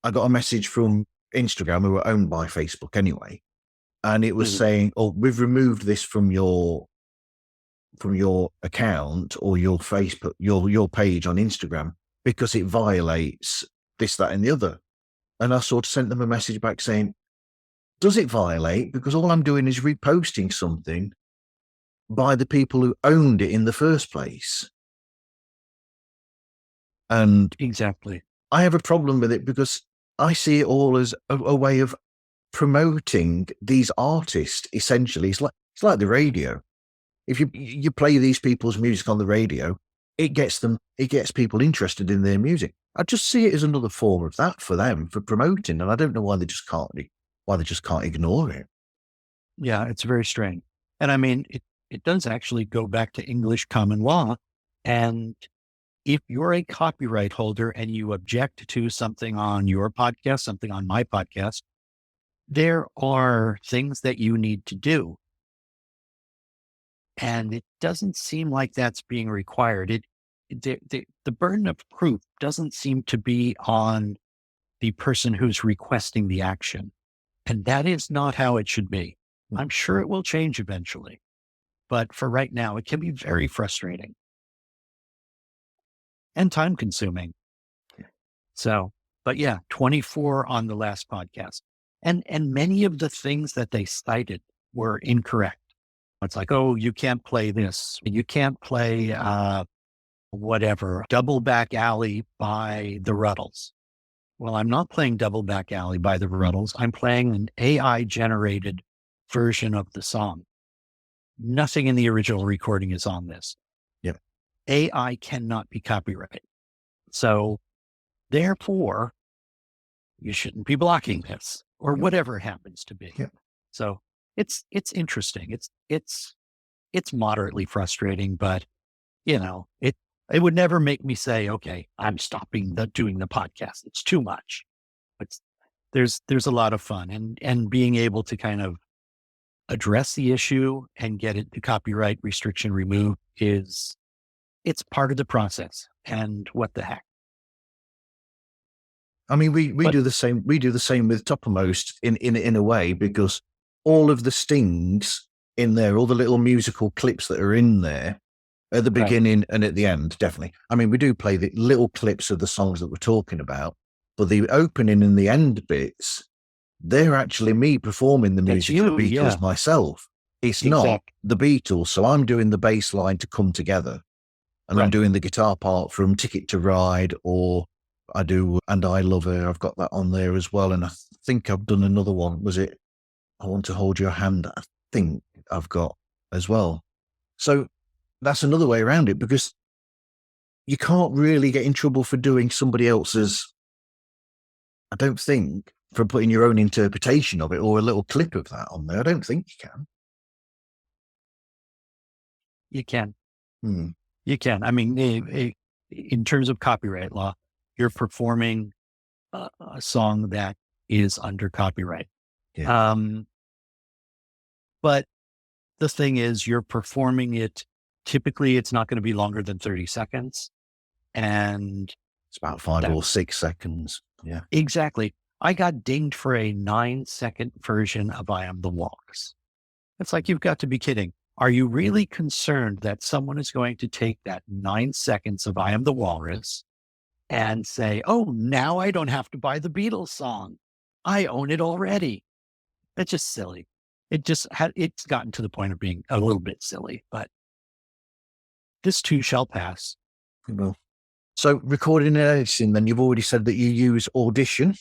I got a message from Instagram, who were owned by Facebook anyway. and it was saying, "Oh, we've removed this from your account or your Facebook, your page on Instagram because it violates this, that, and the other." And I sort of sent them a message back saying, "Does it violate? Because all I'm doing is reposting something by the people who owned it in the first place." And Exactly. I have a problem with it because I see it all as a way of promoting these artists. Essentially, it's like the radio. If you play these people's music on the radio, it gets people interested in their music. I just see it as another form of that for them, for promoting, and I don't know why they just can't ignore it. Yeah, it's very strange. And I mean, it does actually go back to English common law. And if you're a copyright holder and you object to something on your podcast, something on my podcast, there are things that you need to do. And it doesn't seem like that's being required. The burden of proof doesn't seem to be on the person who's requesting the action. And that is not how it should be. I'm sure it will change eventually. But for right now, it can be very frustrating and time consuming. So, but yeah, 24 on the last podcast. And many of the things that they cited were incorrect. It's like, oh, you can't play this. You can't play whatever, Double Back Alley by the Ruddles. Well, I'm not playing Double Back Alley by the Ruddles. I'm playing an AI generated version of the song. Nothing in the original recording is on this. Yep. AI cannot be copyrighted. So therefore, you shouldn't be blocking this or whatever it happens to be. Yep. So it's interesting. It's moderately frustrating, but you know, it would never make me say, okay, I'm stopping doing the podcast. It's too much. But there's a lot of fun and being able to kind of address the issue and get the copyright restriction removed it's part of the process. And what the heck? I mean, we do the same. We do the same with Toppermost in a way, because all of the stings in there, all the little musical clips that are in there at the beginning and at the end, definitely. I mean, we do play the little clips of the songs that we're talking about, but the opening and the end bits, they're actually me performing the music of the Beatles myself. It's not the Beatles. So I'm doing the bass line to Come Together, and I'm doing the guitar part from Ticket to Ride, or I do And I Love Her. I've got that on there as well. And I think I've done another one. Was it I Want to Hold Your Hand? I think I've got as well. So that's another way around it, because you can't really get in trouble for doing somebody else's, I don't think, for putting your own interpretation of it or a little clip of that on there. I don't think you can. You can. You can. I mean, in terms of copyright law, you're performing a song that is under copyright. Yeah. But the thing is, you're performing it. Typically, it's not going to be longer than 30 seconds. And it's about 5 or 6 seconds. Yeah. Exactly. I got dinged for a 9-second version of I Am The Walrus. It's like, you've got to be kidding. Are you really concerned that someone is going to take that 9 seconds of I Am The Walrus and say, oh, now I don't have to buy the Beatles song. I own it already. That's just silly. It's gotten to the point of being a little bit silly, but this too shall pass. Well, so recording and editing, then you've already said that you use Audition,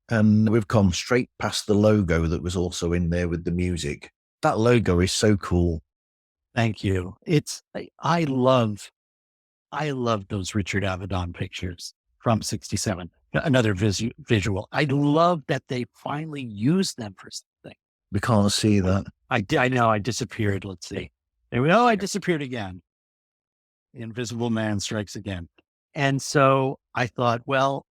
and we've come straight past the logo that was also in there with the music. That logo is so cool. Thank you. I love those Richard Avedon pictures from '67. Another visual. I love that they finally used them for something. We can't see that. I know I disappeared. Let's see. There we go. I disappeared again. The Invisible Man strikes again. And so I thought, well,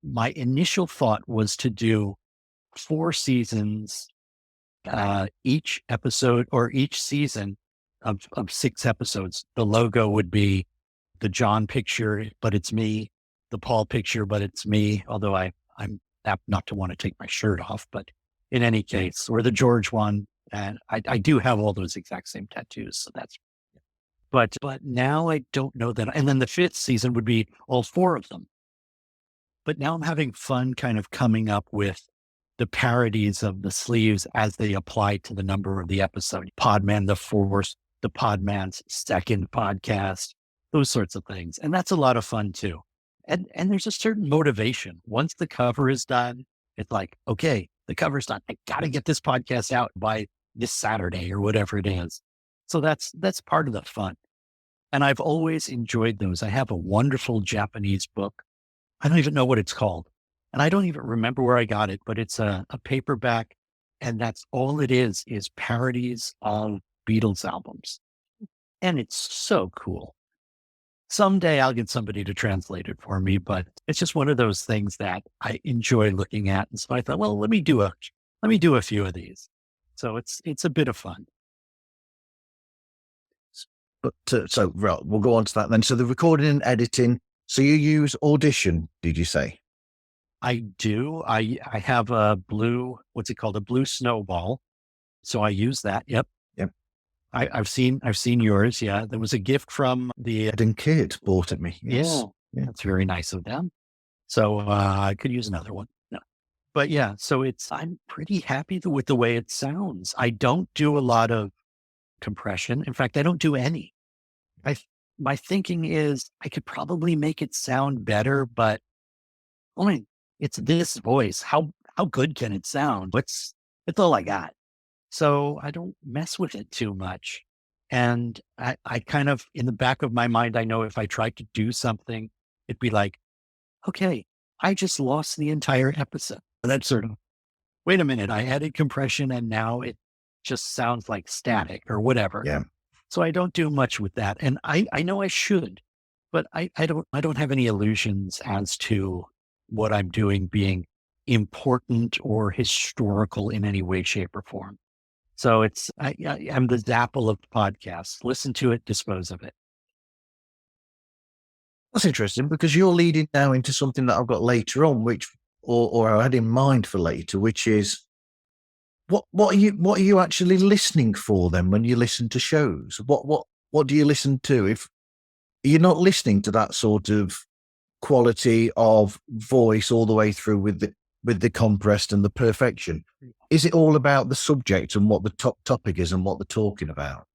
my initial thought was to do 4 seasons, each episode or each season of 6 episodes. The logo would be the John picture, but it's me, the Paul picture, but it's me. Although I'm apt not to want to take my shirt off, but in any case, or the George one. And I do have all those exact same tattoos. So but now I don't know that. And then the 5th season would be all 4 of them. But now I'm having fun kind of coming up with the parodies of the sleeves as they apply to the number of the episode. Podman the 4th, the Podman's 2nd podcast, those sorts of things. And that's a lot of fun too. And there's a certain motivation. Once the cover is done, it's like, okay, the cover's done. I got to get this podcast out by this Saturday or whatever it is. So that's part of the fun. And I've always enjoyed those. I have a wonderful Japanese book. I don't even know what it's called. And I don't even remember where I got it, but it's a paperback. And that's all it is parodies of Beatles albums. And it's so cool. Someday I'll get somebody to translate it for me, but it's just one of those things that I enjoy looking at. And so I thought, well, let me do a few of these. So it's a bit of fun. But so right, we'll go on to that then. So the recording and editing. So you use Audition, did you say? I do. I have a blue, what's it called? A blue snowball. So I use that. Yep. Yep. I've seen yours. Yeah. There was a gift from the Ed and Kate bought it me. Yes. Yeah. That's very nice of them. So I could use another one. No. But yeah, so I'm pretty happy with the way it sounds. I don't do a lot of compression. In fact, I don't do any. My thinking is I could probably make it sound better, but I mean, it's this voice. How good can it sound? It's all I got. So I don't mess with it too much. And I kind of, in the back of my mind, I know if I tried to do something, it'd be like, okay, I just lost the entire episode. That's sort of, wait a minute, I added compression and now it just sounds like static or whatever. Yeah. So I don't do much with that. And I know I should, but I don't have any illusions as to what I'm doing being important or historical in any way, shape, or form. So I'm the Zapple of podcasts. Listen to it, dispose of it. That's interesting because you're leading now into something that I've got later on, which or I had in mind for later, which is what are you actually listening for then when you listen to shows? What do you listen to? If you're not listening to that sort of quality of voice all the way through with the compressed and the perfection, is it all about the subject and what the top topic is and what they're talking about?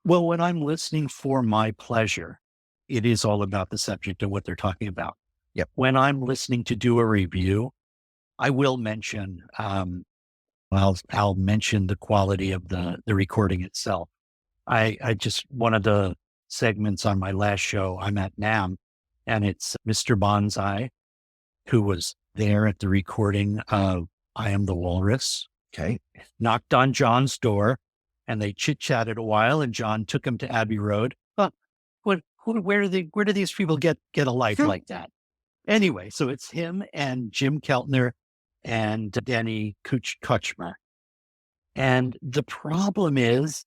Well, when I'm listening for my pleasure, it is all about the subject and what they're talking about. Yep. When I'm listening to do a review, I will mention, I'll mention the quality of the recording itself. I just, one of the segments on my last show, I'm at NAMM, and it's Mr. Bonsai, who was there at the recording of I Am the Walrus. Okay. Knocked on John's door and they chit-chatted a while, and John took him to Abbey Road. But where do these people get a life like that? Anyway, so it's him and Jim Keltner and Denny Kuchmer. And the problem is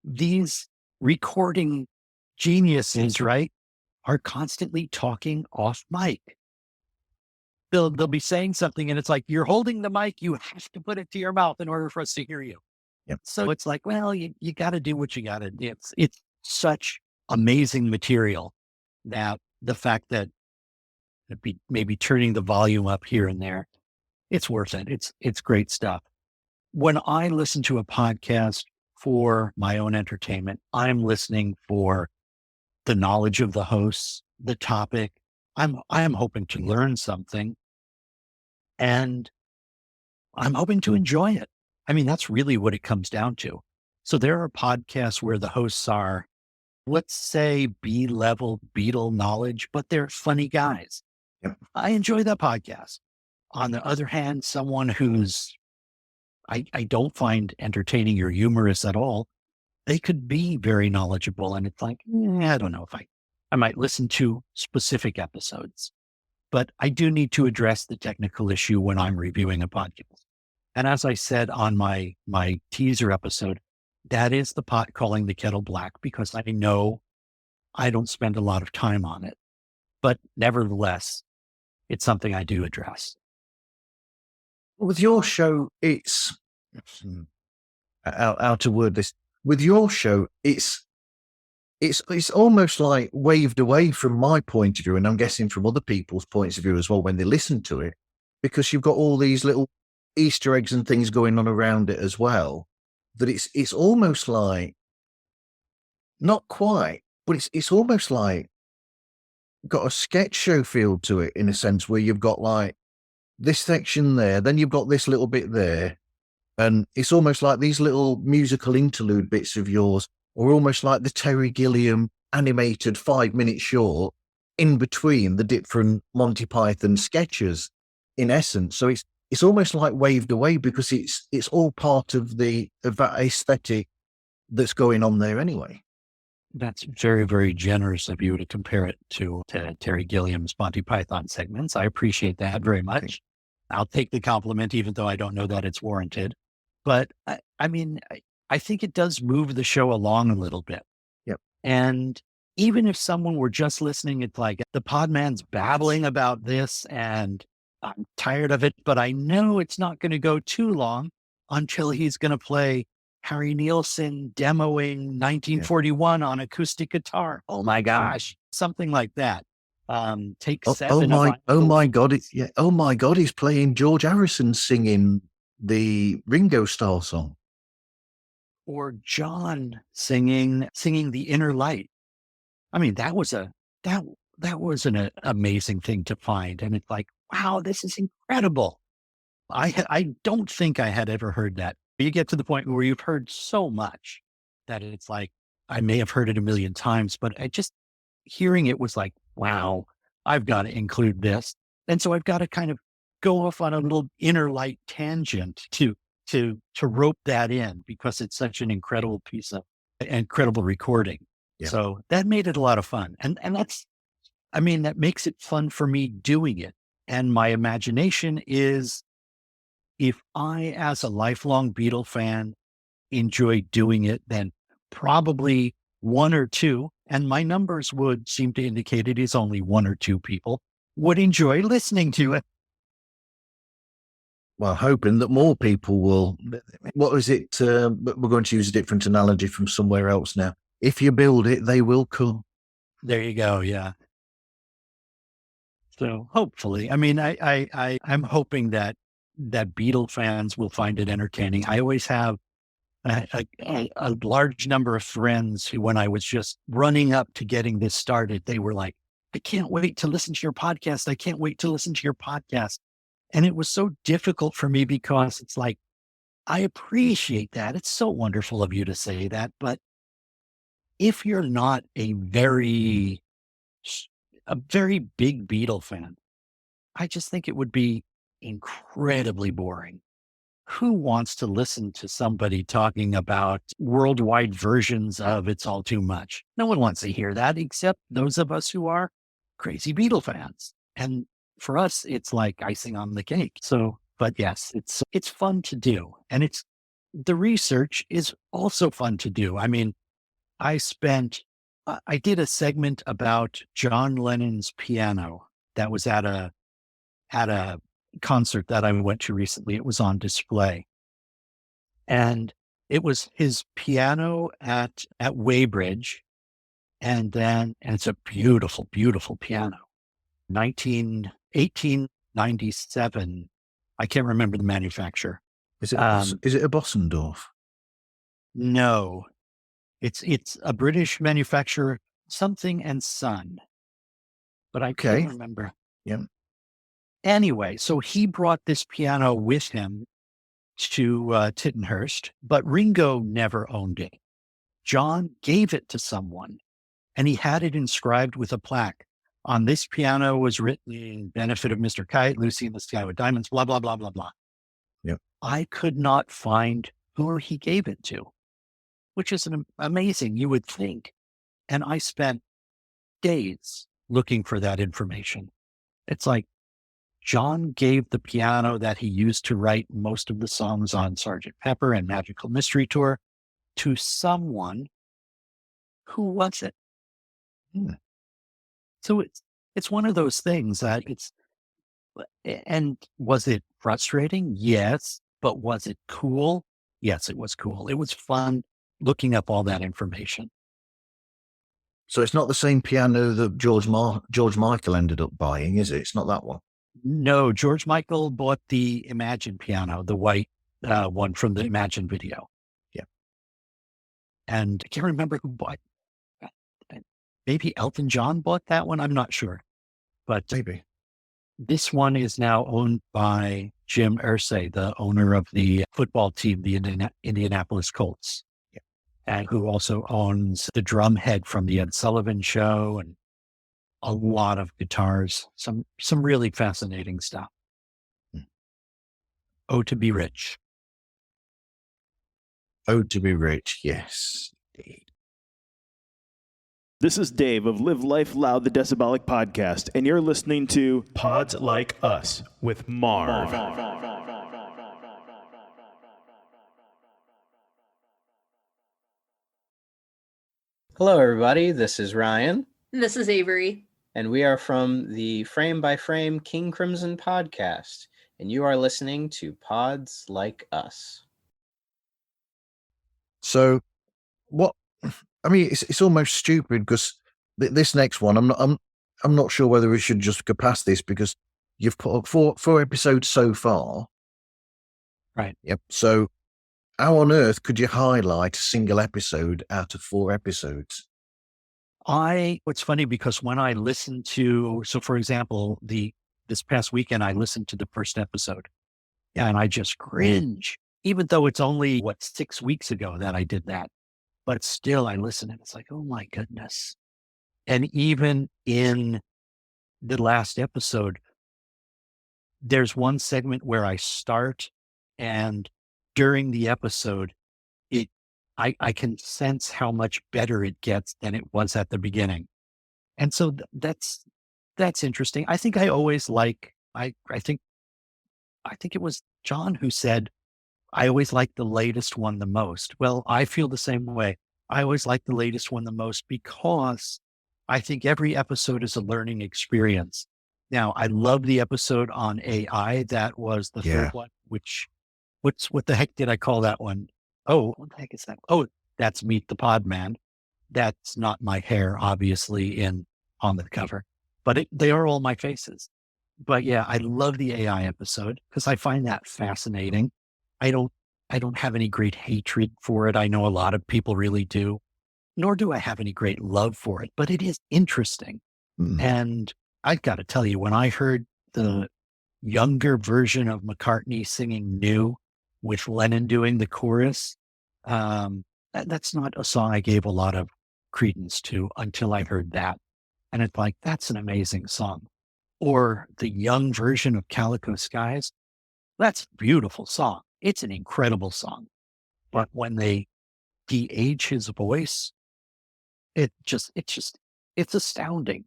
these recording geniuses, right, are constantly talking off mic. They'll be saying something and it's like, you're holding the mic, you have to put it to your mouth in order for us to hear you. Yep. So it's like, well, you got to do what you got to do. It's such amazing material that the fact that it'd be maybe turning the volume up here and there, it's worth it. It's great stuff. When I listen to a podcast for my own entertainment, I'm listening for the knowledge of the hosts, the topic. I am hoping to learn something, and I'm hoping to enjoy it. I mean, that's really what it comes down to. So there are podcasts where the hosts are, let's say, B-level Beatle knowledge, but they're funny guys. Yep. I enjoy that podcast. On the other hand, someone who's I don't find entertaining or humorous at all, they could be very knowledgeable. And it's like, I don't know if I might listen to specific episodes, but I do need to address the technical issue when I'm reviewing a podcast. And as I said on my teaser episode, that is the pot calling the kettle black, because I know I don't spend a lot of time on it, but nevertheless, it's something I do address. With your show, it's how to word this. With your show, it's almost like waved away from my point of view, and I'm guessing from other people's points of view as well when they listen to it, because you've got all these little Easter eggs and things going on around it as well. That it's almost like, not quite, but it's almost like got a sketch show feel to it, in a sense, where you've got like this section there, then you've got this little bit there, and it's almost like these little musical interlude bits of yours are almost like the Terry Gilliam animated 5-minute short in between the different Monty Python sketches, in essence. So it's almost like waved away, because it's all part of that aesthetic that's going on there anyway. That's very, very generous of you to compare it to Terry Gilliam's Monty Python segments. I appreciate that very much. I'll take the compliment, even though I don't know that it's warranted. But I mean, I think it does move the show along a little bit. Yep. And even if someone were just listening, it's like the Podman's babbling about this and I'm tired of it, but I know it's not going to go too long until he's going to play Harry Nilsson demoing 1941 on acoustic guitar. Oh my gosh, something like that. Take seven. Oh my God! Oh my God! He's playing George Harrison singing the Ringo Starr song, or John singing The Inner Light. I mean, that was an amazing thing to find, and it's like, wow, this is incredible. I don't think I had ever heard that. You get to the point where you've heard so much that it's like, I may have heard it a million times, but hearing it was like, wow, I've got to include this. And so I've got to kind of go off on a little Inner Light tangent to rope that in, because it's such an incredible incredible recording. Yeah. So that made it a lot of fun. And that makes it fun for me doing it. And my imagination is, if I, as a lifelong Beatle fan, enjoy doing it, then probably one or two, and my numbers would seem to indicate it is only one or two people, would enjoy listening to it. Well, hoping that more people will. What was it? We're going to use a different analogy from somewhere else now. If you build it, they will come. There you go. Yeah. So hopefully, I mean, I'm hoping that Beatle fans will find it entertaining. I always have a large number of friends who, when I was just running up to getting this started, they were like, I can't wait to listen to your podcast. I can't wait to listen to your podcast. And it was so difficult for me, because it's like, I appreciate that. It's so wonderful of you to say that. But if you're not a very big Beatle fan, I just think it would be incredibly boring. Who wants to listen to somebody talking about worldwide versions of It's All Too Much? No one wants to hear that, except those of us who are crazy Beatle fans. And for us, it's like icing on the cake. So, but yes, it's fun to do. And the research is also fun to do. I mean, I did a segment about John Lennon's piano that was at a concert that I went to recently. It was on display, and it was his piano at Weybridge, and it's a beautiful, beautiful piano. 1897. I can't remember the manufacturer. Is it a Bossendorf? No, it's a British manufacturer, something and Son, but I can't remember. Yeah. Anyway, so he brought this piano with him to Tittenhurst, but Ringo never owned it. John gave it to someone, and he had it inscribed with a plaque. On this piano was written, in benefit of Mr. Kite, Lucy in the Sky with Diamonds, blah, blah, blah, blah, blah. Yep. I could not find who he gave it to, which is amazing, you would think. And I spent days looking for that information. It's like, John gave the piano that he used to write most of the songs on Sgt. Pepper and Magical Mystery Tour to someone. Who was it? So it's one of those things that And was it frustrating? Yes. But was it cool? Yes, it was cool. It was fun looking up all that information. So it's not the same piano that George Michael ended up buying, is it? It's not that one. No, George Michael bought the Imagine piano, the white one from the Imagine video. Yeah. And I can't remember who bought that. Maybe Elton John bought that one. I'm not sure. But Maybe. this one is now owned by Jim Irsay, the owner of the football team, the Indianapolis Colts. Yeah. And who also owns the drum head from the Ed Sullivan Show and a lot of guitars, some really fascinating stuff. Oh, to be rich. Oh, to be rich. Yes, indeed. This is Dave of Live Life Loud, the Decibelic Podcast, and you're listening to Pods Like Us with Marv. Hello, everybody. This is Ryan, This is Avery. and we are from the Frame by Frame King Crimson podcast, and you are listening to Pods Like Us. So, what? I mean, it's almost stupid because this next one, I'm not sure whether we should just go past this because you've put up four episodes so far. Right. Yep. So, how on earth could you highlight a single episode out of 4 episodes? It's funny because when I listened to, so for example, this past weekend, I listened to the first episode and I just cringe, even though it's only 6 weeks ago that I did that, but still I listen and it's like, oh my goodness. And even in the last episode, there's one segment where I start and during the episode, I can sense how much better it gets than it was at the beginning. And so that's interesting. I think I always I think it was John who said, I always like the latest one the most. Well, I feel the same way. I always like the latest one the most because I think every episode is a learning experience. Now, I love the episode on AI. That was the Yeah. third one, what the heck did I call that one? Oh, what the heck is that? Oh, that's Meet the Podman. That's not my hair, obviously, on the cover, but they are all my faces. But yeah, I love the AI episode because I find that fascinating. I don't have any great hatred for it. I know a lot of people really do, nor do I have any great love for it, but it is interesting. Mm. And I've got to tell you, when I heard the younger version of McCartney singing New with Lennon doing the chorus, that's not a song I gave a lot of credence to until I heard that. And it's like, that's an amazing song. Or the young version of Calico Skies, that's a beautiful song. It's an incredible song. But when they de-age his voice, it's astounding.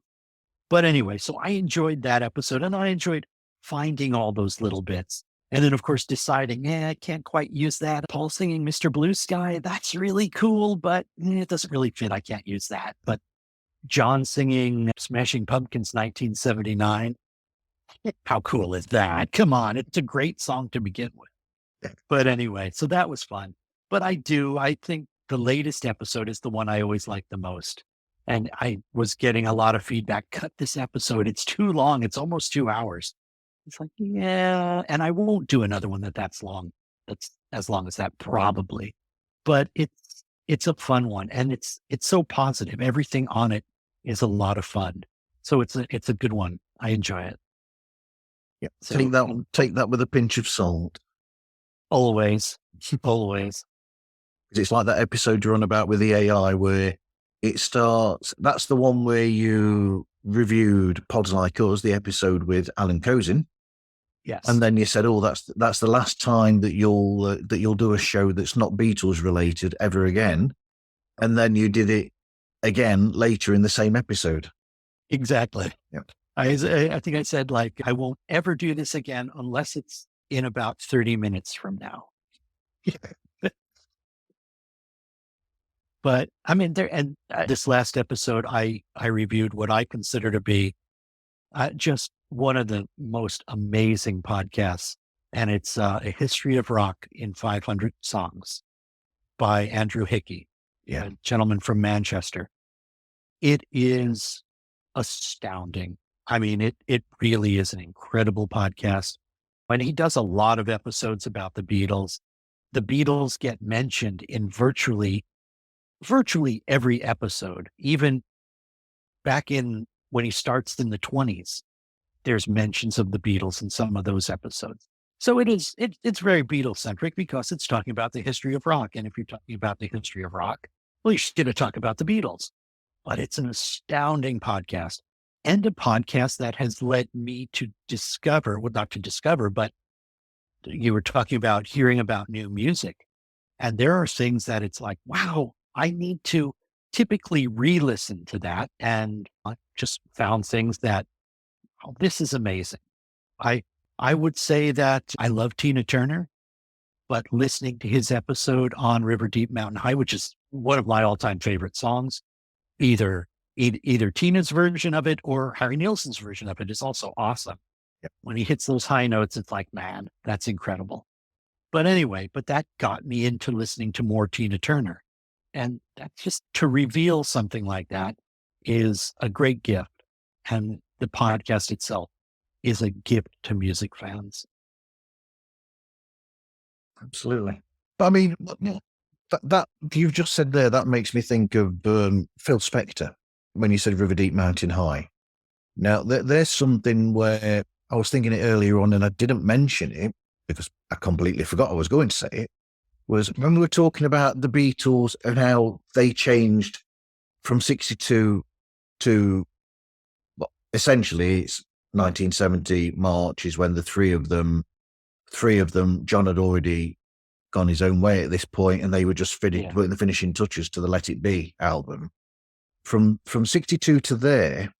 But anyway, so I enjoyed that episode and I enjoyed finding all those little bits. And then, of course, deciding, I can't quite use that. Paul singing Mr. Blue Sky, that's really cool, but it doesn't really fit. I can't use that. But John singing Smashing Pumpkins 1979, how cool is that? Come on, it's a great song to begin with. But anyway, so that was fun. But I think the latest episode is the one I always like the most. And I was getting a lot of feedback. Cut this episode. It's too long. It's almost 2 hours. It's like, yeah. And I won't do another one that's long. That's as long as that probably. But it's a fun one. And it's so positive. Everything on it is a lot of fun. So it's a good one. I enjoy it. Yeah. So, Take that with a pinch of salt. Always. Always. It's like that episode you're on about with the AI where it starts. That's the one where you reviewed Pods Like Us, the episode with Alan Kozin. Yes. And then you said, "Oh, that's the last time that you'll do a show that's not Beatles related ever again." And then you did it again later in the same episode. Exactly. Yep. I think I said, like, I won't ever do this again unless it's in about 30 minutes from now. But I mean, this last episode, I reviewed what I consider to be just one of the most amazing podcasts, and it's A History of Rock in 500 Songs by Andrew Hickey, Yeah. a gentleman from Manchester. It is astounding. I mean, it really is an incredible podcast. And he does a lot of episodes about the Beatles. The Beatles get mentioned in virtually every episode, even back in when he starts in the 20s. There's mentions of the Beatles in some of those episodes. So it's very Beatles centric because it's talking about the history of rock. And if you're talking about the history of rock, well, you should talk about the Beatles. But it's an astounding podcast, and a podcast that has led me to discover, well, not to discover, but you were talking about hearing about new music. And there are things that it's like, wow, I need to typically re-listen to that. And I just found things that, oh, this is amazing. I would say that I love Tina Turner, but listening to his episode on River Deep Mountain High, which is one of my all-time favorite songs, either Tina's version of it or Harry Nilsson's version of it is also awesome. Yep. When he hits those high notes, it's like, man, that's incredible. But anyway, that got me into listening to more Tina Turner. And that just to reveal something like that is a great gift. And the podcast itself is a gift to music fans. Absolutely. But I mean, that you've just said there, that makes me think of Phil Spector when you said River Deep Mountain High. Now, there's something where I was thinking it earlier on and I didn't mention it because I completely forgot I was going to say it, was when we were talking about the Beatles and how they changed from 62 to, well, essentially it's 1970 March is when the three of them, John had already gone his own way at this point, and they were just putting the finishing touches to the Let It Be album. From 62 to there,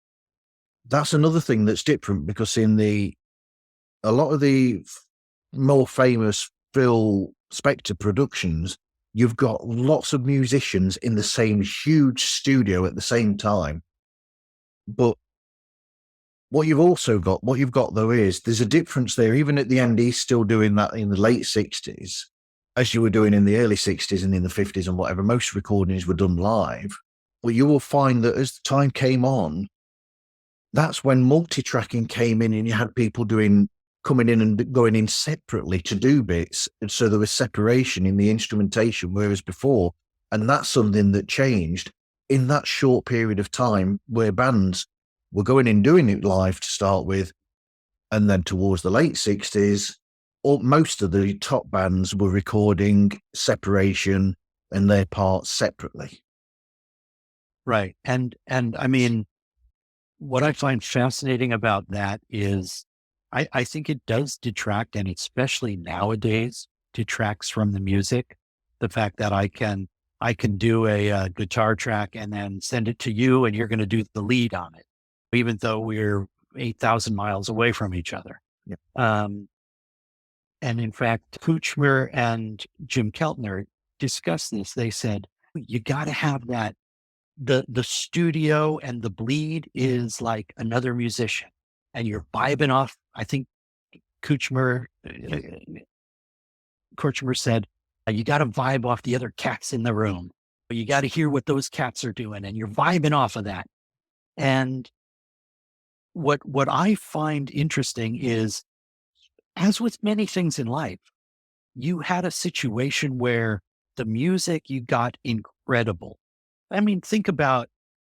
that's another thing that's different because in a lot of the more famous Phil Spector productions, you've got lots of musicians in the same huge studio at the same time. But what you've got though is there's a difference there. Even at the end, he's still doing that in the late 60s, as you were doing in the early 60s and in the 50s and whatever. Most recordings were done live. But you will find that as the time came on, that's when multi-tracking came in and you had people coming in and going in separately to do bits. And so there was separation in the instrumentation, whereas before, and that's something that changed in that short period of time where bands were going in doing it live to start with. And then towards the late 60s, most of the top bands were recording separation and their parts separately. Right. And I mean, what I find fascinating about that is I think it does detract, and especially nowadays, detracts from the music. The fact that I can do a guitar track and then send it to you and you're going to do the lead on it, even though we're 8,000 miles away from each other. Yep. And in fact, Kuchmer and Jim Keltner discussed this. They said, you got to have that. The studio and the bleed is like another musician, and you're vibing off. I think Kuchmer said, you got to vibe off the other cats in the room. You got to hear what those cats are doing, and you're vibing off of that. And what I find interesting is, as with many things in life, you had a situation where the music you got incredible. I mean, think about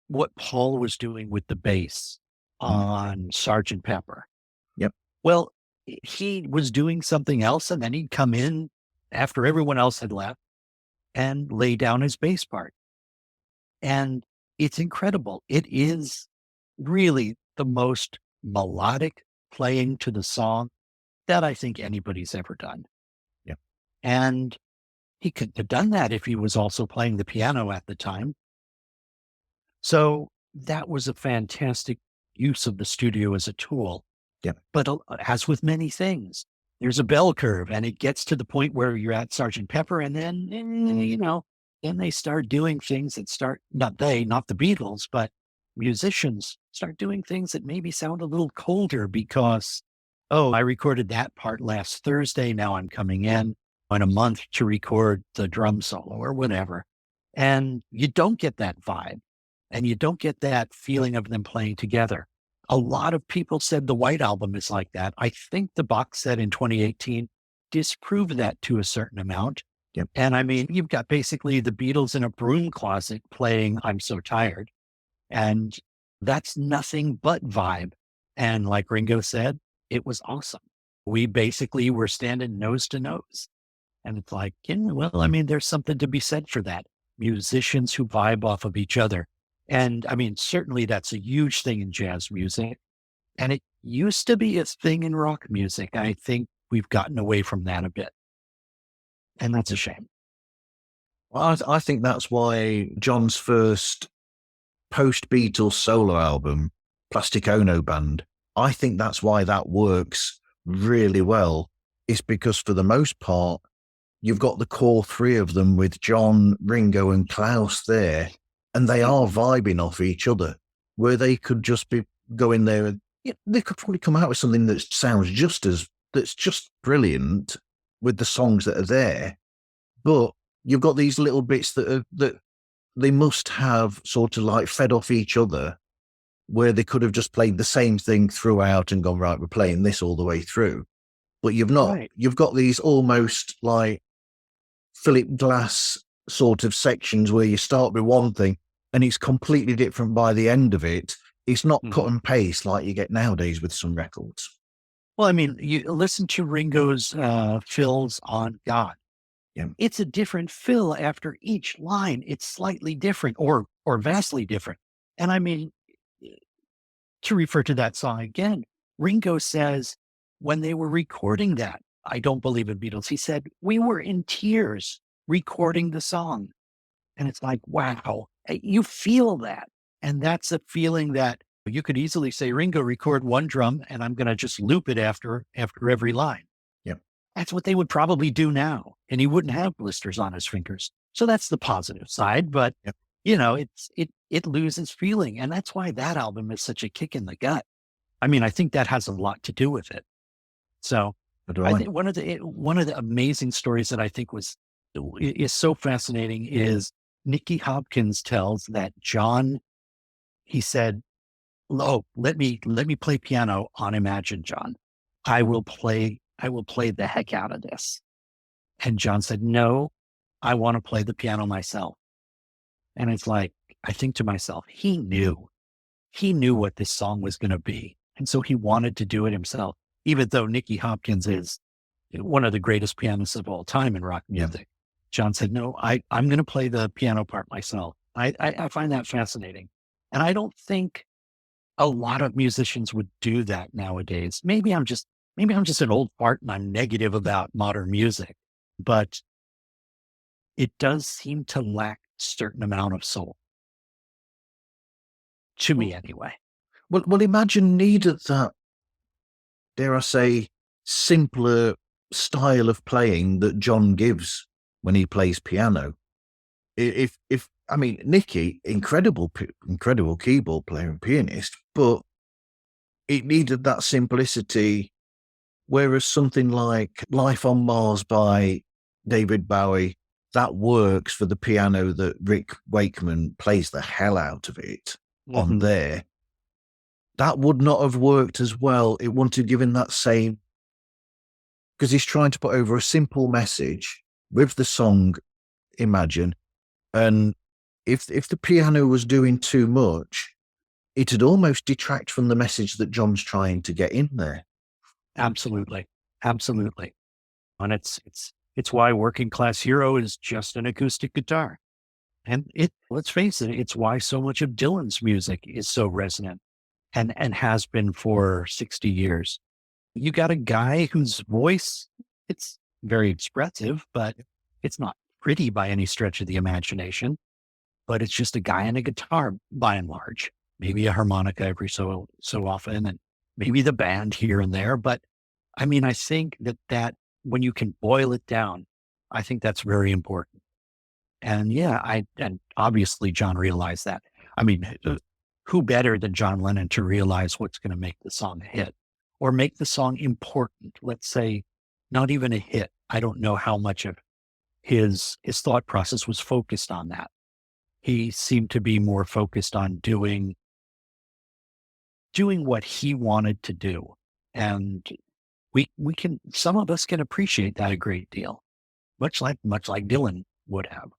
what Paul was doing with the bass on Sgt. Pepper. Yep. Well, he was doing something else, and then he'd come in after everyone else had left and lay down his bass part. And it's incredible. It is really the most melodic playing to the song that I think anybody's ever done. Yeah. And he couldn't have done that if he was also playing the piano at the time. So that was a fantastic use of the studio as a tool. Yeah. But as with many things, there's a bell curve, and it gets to the point where you're at Sgt. Pepper, and then, then they start doing things that not the Beatles, but musicians start doing things that maybe sound a little colder because, oh, I recorded that part last Thursday. Now I'm coming in a month to record the drum solo or whatever. And you don't get that vibe and you don't get that feeling of them playing together. A lot of people said the White Album is like that. I think the box set in 2018 disproved that to a certain amount. Yep. And I mean, you've got basically the Beatles in a broom closet playing I'm So Tired. And that's nothing but vibe. And like Ringo said, it was awesome. We basically were standing nose to nose. And it's like, well, I mean, there's something to be said for that. Musicians who vibe off of each other. And I mean, certainly that's a huge thing in jazz music. And it used to be a thing in rock music. I think we've gotten away from that a bit. And that's a shame. Well, I think that's why John's first post-Beatles solo album, Plastic Ono Band, I think that's why that works really well, is because for the most part, you've got the core three of them with John, Ringo and Klaus there, and they are vibing off each other, where they could just be going there and they could probably come out with something that sounds that's just brilliant with the songs that are there. But you've got these little bits that they must have sort of like fed off each other, where they could have just played the same thing throughout and gone, right, we're playing this all the way through. But you've not. Right. You've got these almost like Philip Glass sort of sections where you start with one thing and it's completely different by the end of it. It's not cut and paste like you get nowadays with some records. Well, I mean, you listen to Ringo's fills on God. Yeah. It's a different fill after each line. It's slightly different or vastly different. And I mean, to refer to that song again, Ringo says when they were recording that, I don't believe in Beatles, he said, we were in tears recording the song. And it's like, wow, you feel that. And that's a feeling that you could easily say, Ringo, record one drum and I'm going to just loop it after every line. Yep. That's what they would probably do now. And he wouldn't have blisters on his fingers. So that's the positive side. But, you know, it loses feeling. And that's why that album is such a kick in the gut. I mean, I think that has a lot to do with it. So I think one of the amazing stories that I think is so fascinating is Nicky Hopkins tells that John, he said, "Oh, let me play piano on Imagine, John. I will play the heck out of this." And John said, "No, I want to play the piano myself." And it's like, I think to myself, he knew what this song was going to be. And so he wanted to do it himself, even though Nicky Hopkins is one of the greatest pianists of all time in rock music. John said, "No, I'm going to play the piano part myself." I find that fascinating. And I don't think a lot of musicians would do that nowadays. Maybe I'm just an old fart and I'm negative about modern music, but it does seem to lack a certain amount of soul. To me, anyway. Well, Imagine needed that, dare I say, simpler style of playing that John gives when he plays piano. If I mean, Nicky, incredible keyboard player and pianist, but it needed that simplicity. Whereas something like Life on Mars by David Bowie, that works for the piano that Rick Wakeman plays the hell out of it on there. That would not have worked as well. It wouldn't have given that same, because he's trying to put over a simple message with the song Imagine. And if the piano was doing too much, it'd almost detract from the message that John's trying to get in there. Absolutely. Absolutely. And it's why Working Class Hero is just an acoustic guitar. And let's face it, it's why so much of Dylan's music is so resonant and has been for 60 years. You got a guy whose voice, it's very expressive, but it's not pretty by any stretch of the imagination. But it's just a guy and a guitar by and large, maybe a harmonica every so often, and maybe the band here and there. But I mean, I think that when you can boil it down, I think that's very important. And and obviously John realized that. I mean, who better than John Lennon to realize what's going to make the song a hit or make the song important? Let's say not even a hit. I don't know how much of his thought process was focused on that. He seemed to be more focused on doing what he wanted to do. And we can, some of us can appreciate that a great deal, much like Dylan would have.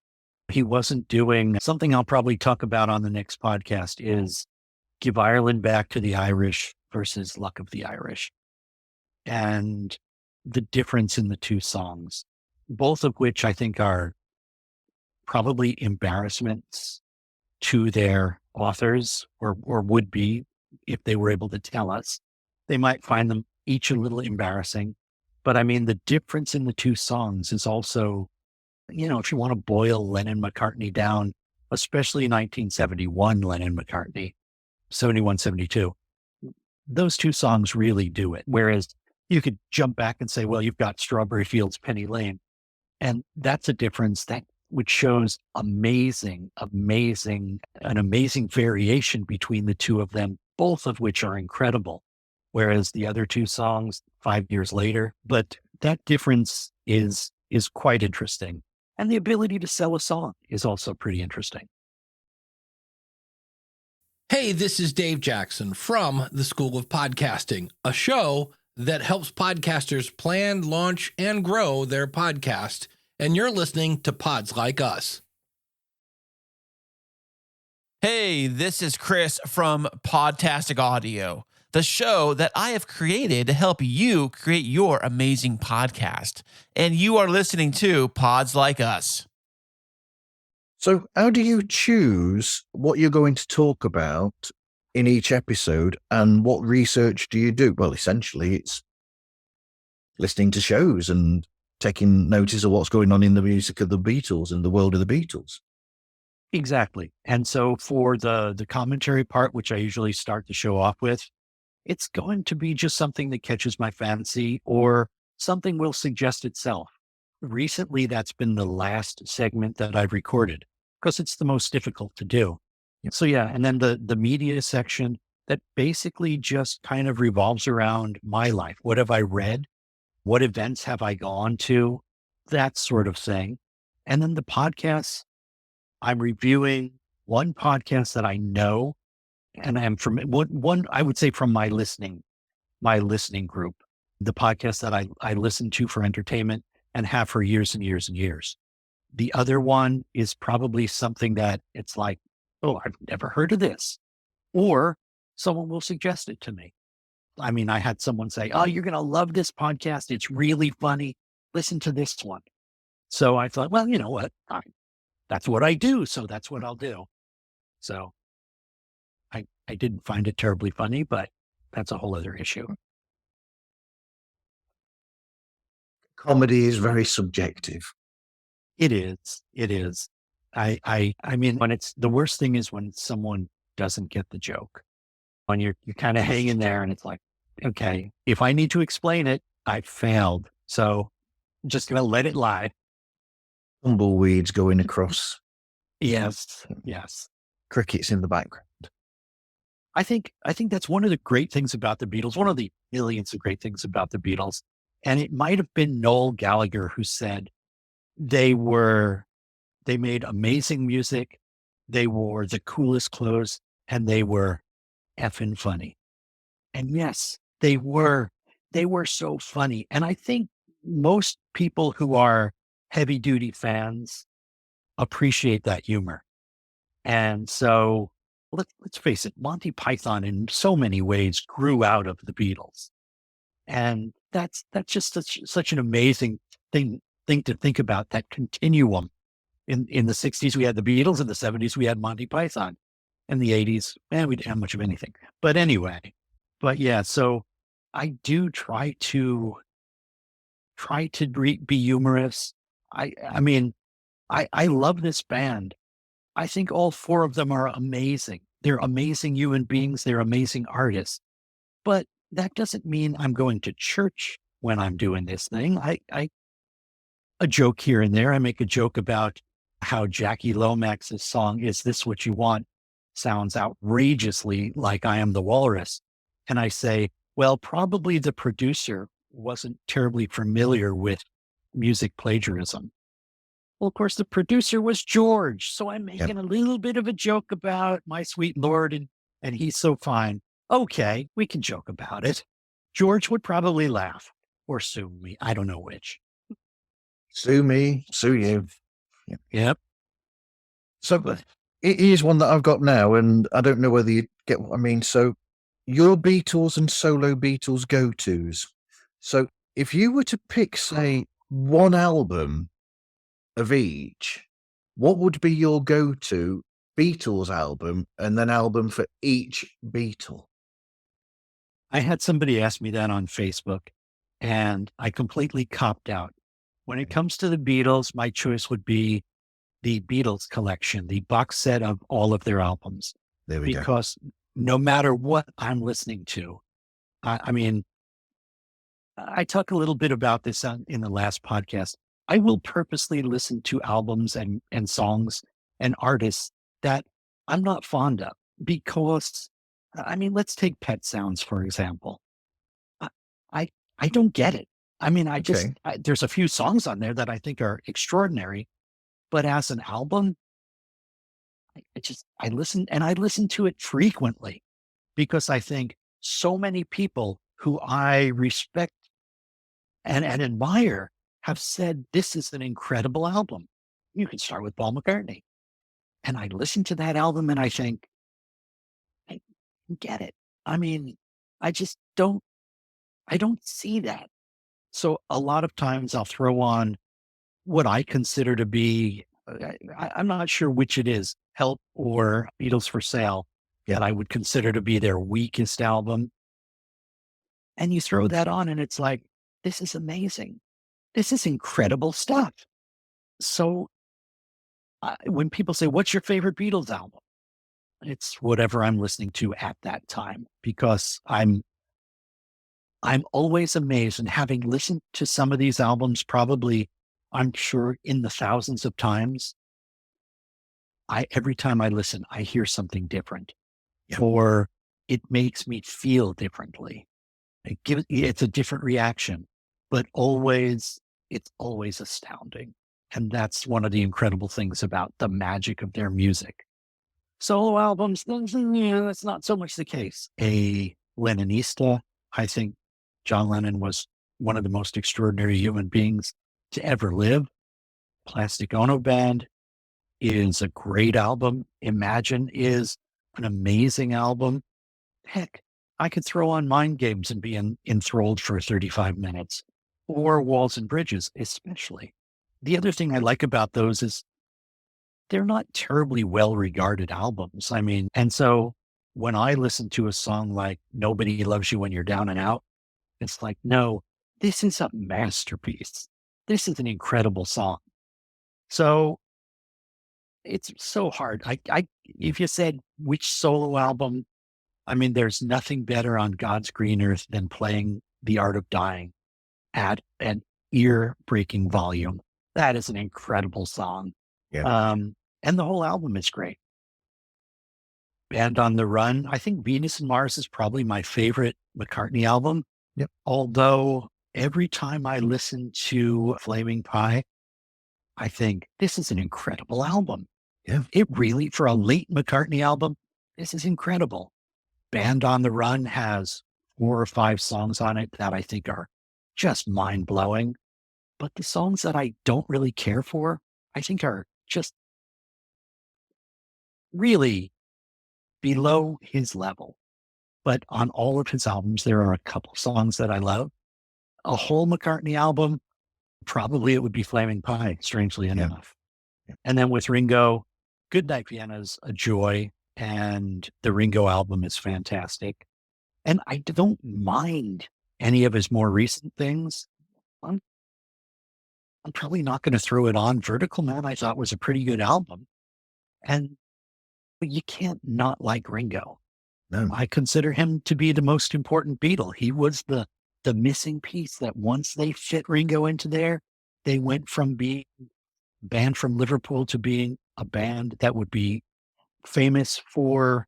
He wasn't doing something I'll probably talk about on the next podcast is Give Ireland Back to the Irish versus Luck of the Irish. And the difference in the two songs, both of which I think are probably embarrassments to their authors or would be if they were able to tell us. They might find them each a little embarrassing. But I mean, the difference in the two songs is also, if you want to boil Lennon-McCartney down, especially 1971 Lennon-McCartney, 71, 72, those two songs really do it. Whereas you could jump back and say, well, you've got Strawberry Fields, Penny Lane. And that's a difference which shows an amazing variation between the two of them, both of which are incredible. Whereas the other two songs 5 years later, but that difference is quite interesting. And the ability to sell a song is also pretty interesting. Hey, this is Dave Jackson from the School of Podcasting, a show that helps podcasters plan, launch, and grow their podcast. And you're listening to Pods Like Us. Hey, this is Chris from Podtastic Audio, the show that I have created to help you create your amazing podcast. And you are listening to Pods Like Us. So how do you choose what you're going to talk about in each episode, and what research do you do? Well, essentially, it's listening to shows and taking notice of what's going on in the music of the Beatles and the world of the Beatles. Exactly. And so for the commentary part, which I usually start the show off with, it's going to be just something that catches my fancy or something will suggest itself. Recently, that's been the last segment that I've recorded because it's the most difficult to do. Yep. So yeah, and then the media section that basically just kind of revolves around my life. What have I read? What events have I gone to? That sort of thing. And then the podcasts, I'm reviewing one podcast that I know, and I'm from one, I would say from my listening group, the podcast that I listen to for entertainment and have for years and years and years. The other one is probably something that it's like, oh, I've never heard of this, or someone will suggest it to me. I mean, I had someone say, oh, you're going to love this podcast. It's really funny. Listen to this one. So I thought, well, you know what? That's what I do. So that's what I'll do. So I didn't find it terribly funny, but that's a whole other issue. Comedy is very subjective. It is. It is. I mean, when it's the worst thing is when someone doesn't get the joke, when you're kind of hanging there and it's like, okay, if I need to explain it, I failed. So I'm just going to let it lie. Tumbleweeds going across. Yes. Yes. Crickets in the background. I think that's one of the great things about the Beatles, one of the millions of great things about the Beatles. And it might have been Noel Gallagher who said they made amazing music. They wore the coolest clothes and they were effing funny. And yes, they were so funny. And I think most people who are heavy duty fans appreciate that humor. And so let's face it, Monty Python in so many ways grew out of the Beatles. And that's just such an amazing thing to think about, that continuum. In the 60s, we had the Beatles. In the 70s, we had Monty Python. In the 80s, we didn't have much of anything. But anyway, yeah, so I do try to be humorous. I mean, I love this band. I think all four of them are amazing. They're amazing human beings. They're amazing artists. But that doesn't mean I'm going to church when I'm doing this thing. A joke here and there. I make a joke about how Jackie Lomax's song, Is This What You Want, sounds outrageously like I Am the Walrus. And I say, well, probably the producer wasn't terribly familiar with music plagiarism. Well, of course, the producer was George. So I'm making a little bit of a joke about my sweet Lord, and he's so fine. Okay, we can joke about it. George would probably laugh or sue me. I don't know which. Sue me, sue you. Yep. So here's one that I've got now, and I don't know whether you get what I mean. So your Beatles and solo Beatles go-tos. So if you were to pick, say, one album of each, what would be your go-to Beatles album and then album for each Beatle? I had somebody ask me that on Facebook, and I completely copped out. When it comes to the Beatles, my choice would be the Beatles collection, the box set of all of their albums. There we go. Because no matter what I'm listening to, I mean, I talk a little bit about this in the last podcast. I will purposely listen to albums and songs and artists that I'm not fond of because, I mean, let's take Pet Sounds, for example. I, I, I don't get it. I mean, Okay. there's a few songs on there that I think are extraordinary, but as an album, I listen to it frequently because I think so many people who I respect and admire have said this is an incredible album. You can start with Paul McCartney. And I listen to that album and I think, I don't get it. I mean, I just I don't see that. So a lot of times I'll throw on what I consider to be, I'm not sure which it is, Help or Beatles for Sale, that I would consider to be their weakest album. And you throw that on and it's like, this is amazing. This is incredible stuff. So when people say, what's your favorite Beatles album? It's whatever I'm listening to at that time, because I'm always amazed, and having listened to some of these albums, probably, I'm sure, in the thousands of times, every time I listen, I hear something different, or it makes me feel differently. It's a different reaction, but it's always astounding. And that's one of the incredible things about the magic of their music. Solo albums, that's not so much the case. A Lennonista, I think John Lennon was one of the most extraordinary human beings to ever live. Plastic Ono Band is a great album. Imagine is an amazing album. Heck, I could throw on Mind Games and be enthralled for 35 minutes, or Walls and Bridges, especially. The other thing I like about those is they're not terribly well-regarded albums. I mean, and so when I listen to a song like Nobody Loves You When You're Down and Out, it's like, no, this is a masterpiece. This is an incredible song. So it's so hard. If you said which solo album, I mean, there's nothing better on God's green earth than playing The Art of Dying at an ear-breaking volume. That is an incredible song. Yeah. And the whole album is great. Band on the Run, I think Venus and Mars is probably my favorite McCartney album. Yep. Although every time I listen to Flaming Pie, I think this is an incredible album. Yeah. It really, for a late McCartney album, this is incredible. Band on the Run has 4 or 5 songs on it that I think are just mind-blowing. But the songs that I don't really care for, I think are just really below his level. But on all of his albums, there are a couple songs that I love. A whole McCartney album, probably it would be Flaming Pie, strangely enough. Yeah. And then with Ringo, Goodnight Vienna is a joy, and the Ringo album is fantastic. And I don't mind any of his more recent things. I'm probably not going to throw it on. Vertical Man, I thought, was a pretty good album. And you can't not like Ringo. No. I consider him to be the most important Beatle. He was the missing piece that once they fit Ringo into there, they went from being a band from Liverpool to being a band that would be famous for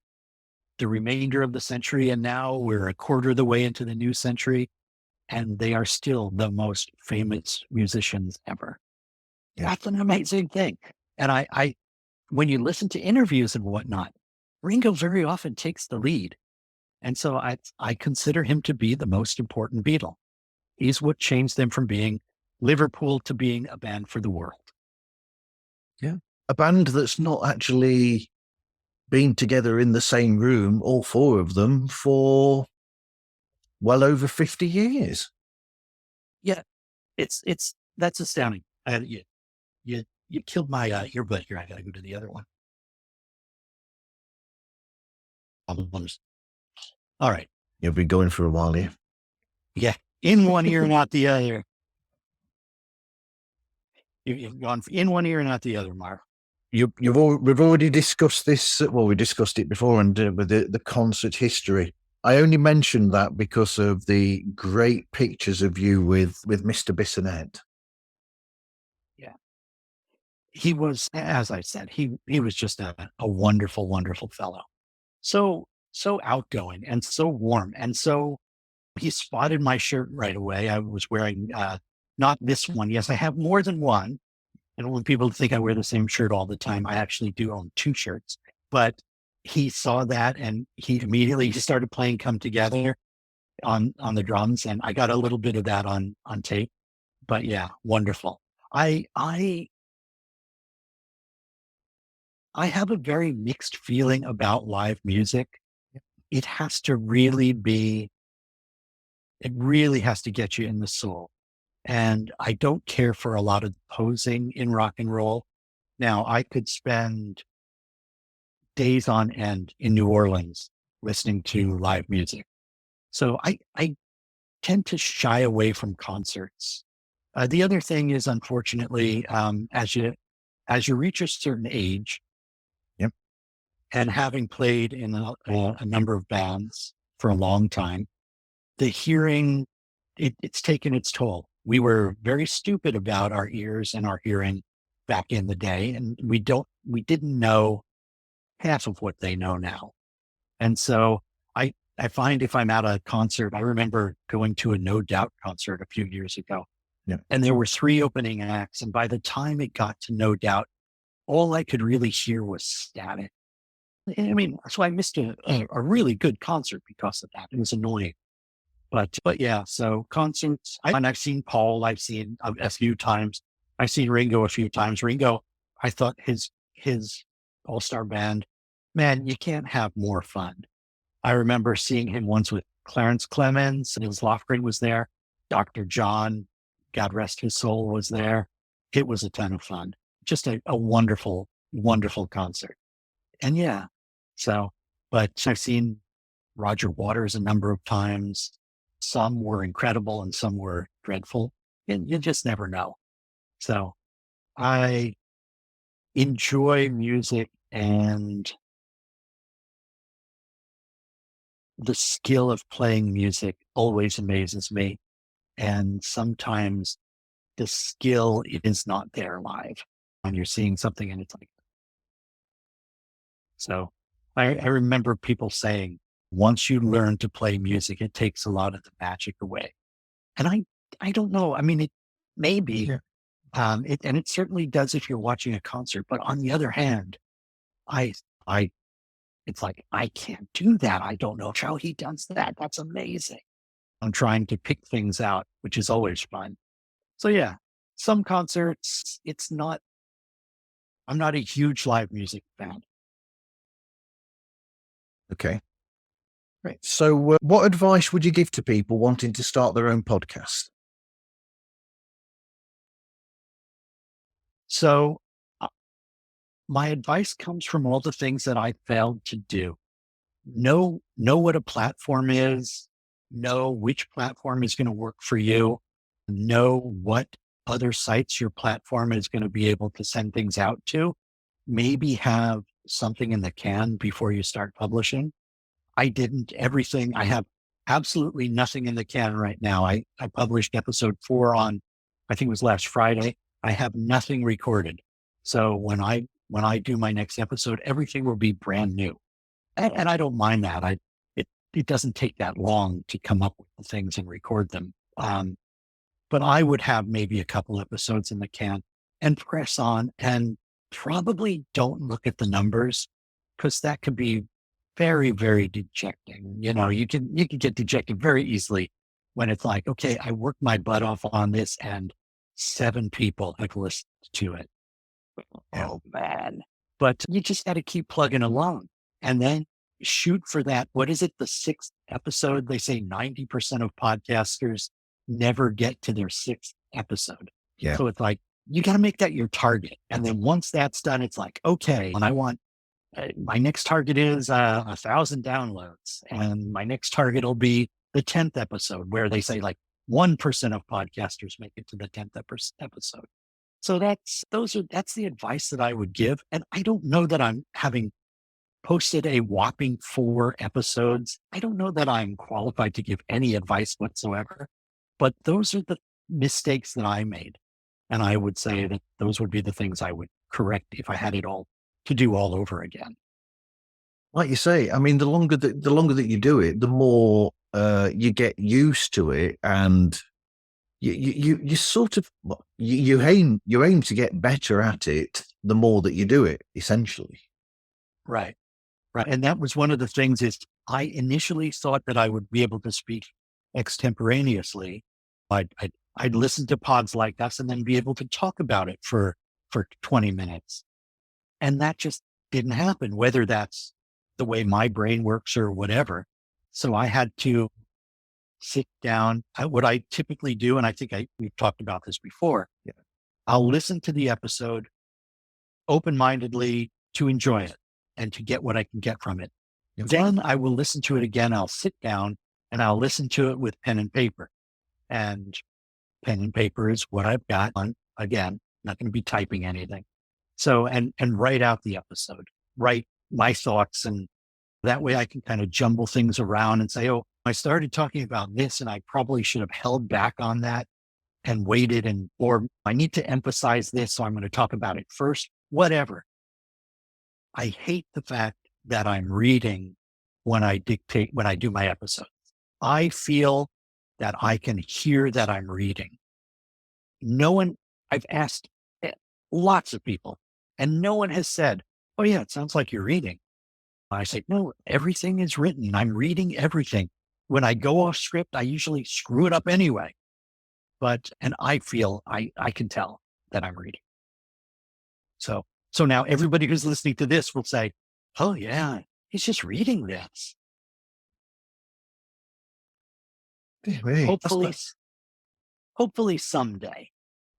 the remainder of the century. And now we're a quarter of the way into the new century, and they are still the most famous musicians ever. Yeah. That's an amazing thing. And I, when you listen to interviews and whatnot, Ringo very often takes the lead. And so I consider him to be the most important Beatle. He's what changed them from being Liverpool to being a band for the world. A band that's not actually been together in the same room, all four of them, for well over 50 years. Yeah, that's astounding. You killed my earbud here. I gotta go to the other one. All right. You'll be going for a while here. Yeah. In one ear, not the other. You've gone in one ear, not the other, Marv. We've already discussed this. Well, we discussed it before, and with the concert history. I only mentioned that because of the great pictures of you with Mr. Bissonette. Yeah. He was, as I said, he was just a wonderful, wonderful fellow. So outgoing and so warm. And so he spotted my shirt right away. I was wearing not this one. Yes, I have more than one. I don't want people to think I wear the same shirt all the time. I actually do own two shirts. But he saw that and he immediately just started playing Come Together on the drums. And I got a little bit of that on tape. But yeah, wonderful. I have a very mixed feeling about live music. It has to really be, it really has to get you in the soul. And I don't care for a lot of posing in rock and roll. Now, I could spend days on end in New Orleans listening to live music. So I tend to shy away from concerts. The other thing is, unfortunately, as you reach a certain age, Yep. and having played in a number of bands for a long time, the hearing, it's taken its toll. We were very stupid about our ears and our hearing back in the day, and we didn't know half of what they know now. And so I find if I'm at a concert, I remember going to a No Doubt concert a few years ago, Yeah. and there were 3 opening acts. And by the time it got to No Doubt, all I could really hear was static. I mean, so I missed a really good concert because of that. It was annoying. But yeah, so concerts, and I've seen Paul, I've seen a few times. I've seen Ringo a few times. Ringo, I thought his all-star band, man, you can't have more fun. I remember seeing him once with Clarence Clemens, and his Lofgren was there. Dr. John, God rest his soul, was there. It was a ton of fun. Just a wonderful, wonderful concert. And yeah, but I've seen Roger Waters a number of times. Some were incredible and some were dreadful. And you just never know. So I enjoy music, and the skill of playing music always amazes me. And sometimes the skill is not there live when you're seeing something and it's like, so I remember people saying, once you learn to play music, it takes a lot of the magic away. And I don't know. I mean, it may be, and it certainly does if you're watching a concert. But on the other hand, it's like, I can't do that. I don't know how he does that. That's amazing. I'm trying to pick things out, which is always fun. So yeah, some concerts, I'm not a huge live music fan. Okay. Right. So what advice would you give to people wanting to start their own podcast? So my advice comes from all the things that I failed to do. Know what a platform is, know which platform is going to work for you, know what other sites your platform is going to be able to send things out to, maybe have something in the can before you start publishing. I didn't everything. I have absolutely nothing in the can right now. I published episode 4 on, I think it was last Friday. I have nothing recorded. So when I when I do my next episode, everything will be brand new. And I don't mind that. It doesn't take that long to come up with the things and record them. But I would have maybe a couple episodes in the can and press on, and probably don't look at the numbers, because that could be very, very dejecting. You know, you can get dejected very easily when it's like, okay, I worked my butt off on this and 7 people have listened to it. Oh man. But you just got to keep plugging along and then shoot for that. What is it? The 6th episode? They say 90% of podcasters never get to their 6th episode. Yeah. So it's like, you got to make that your target. And then once that's done, it's like, okay, and I want, my next target is 1,000 downloads. And my next target will be the 10th episode, where they say like 1% of podcasters make it to the 10th episode. So that's the advice that I would give. And I don't know that I'm having posted a whopping 4 episodes. I don't know that I'm qualified to give any advice whatsoever, but those are the mistakes that I made. And I would say that those would be the things I would correct if I had it all to do all over again. Like you say, I mean, the longer that you do it, the more you get used to it, and you sort of you aim to get better at it the more that you do it, essentially. Right. And that was one of the things is I initially thought that I would be able to speak extemporaneously. I'd listen to pods like us and then be able to talk about it for 20 minutes. And that just didn't happen, whether that's the way my brain works or whatever. So I had to sit down. What I typically do, and I think we've talked about this before, I'll listen to the episode open-mindedly to enjoy it and to get what I can get from it. Yep. Then I will listen to it again. I'll sit down and I'll listen to it with pen and paper. And pen and paper is what I've got on. Again, not going to be typing anything. So, and write out the episode, write my thoughts. And that way I can kind of jumble things around and say, oh, I started talking about this and I probably should have held back on that and waited, or I need to emphasize this. So I'm going to talk about it first, whatever. I hate the fact that I'm reading when I do my episodes. I feel that I can hear that I'm reading. I've asked lots of people, and no one has said, oh yeah, it sounds like you're reading. I say, no, everything is written. I'm reading everything. When I go off script, I usually screw it up anyway. And I feel I can tell that I'm reading. So now everybody who's listening to this will say, oh yeah, he's just reading this. Hopefully someday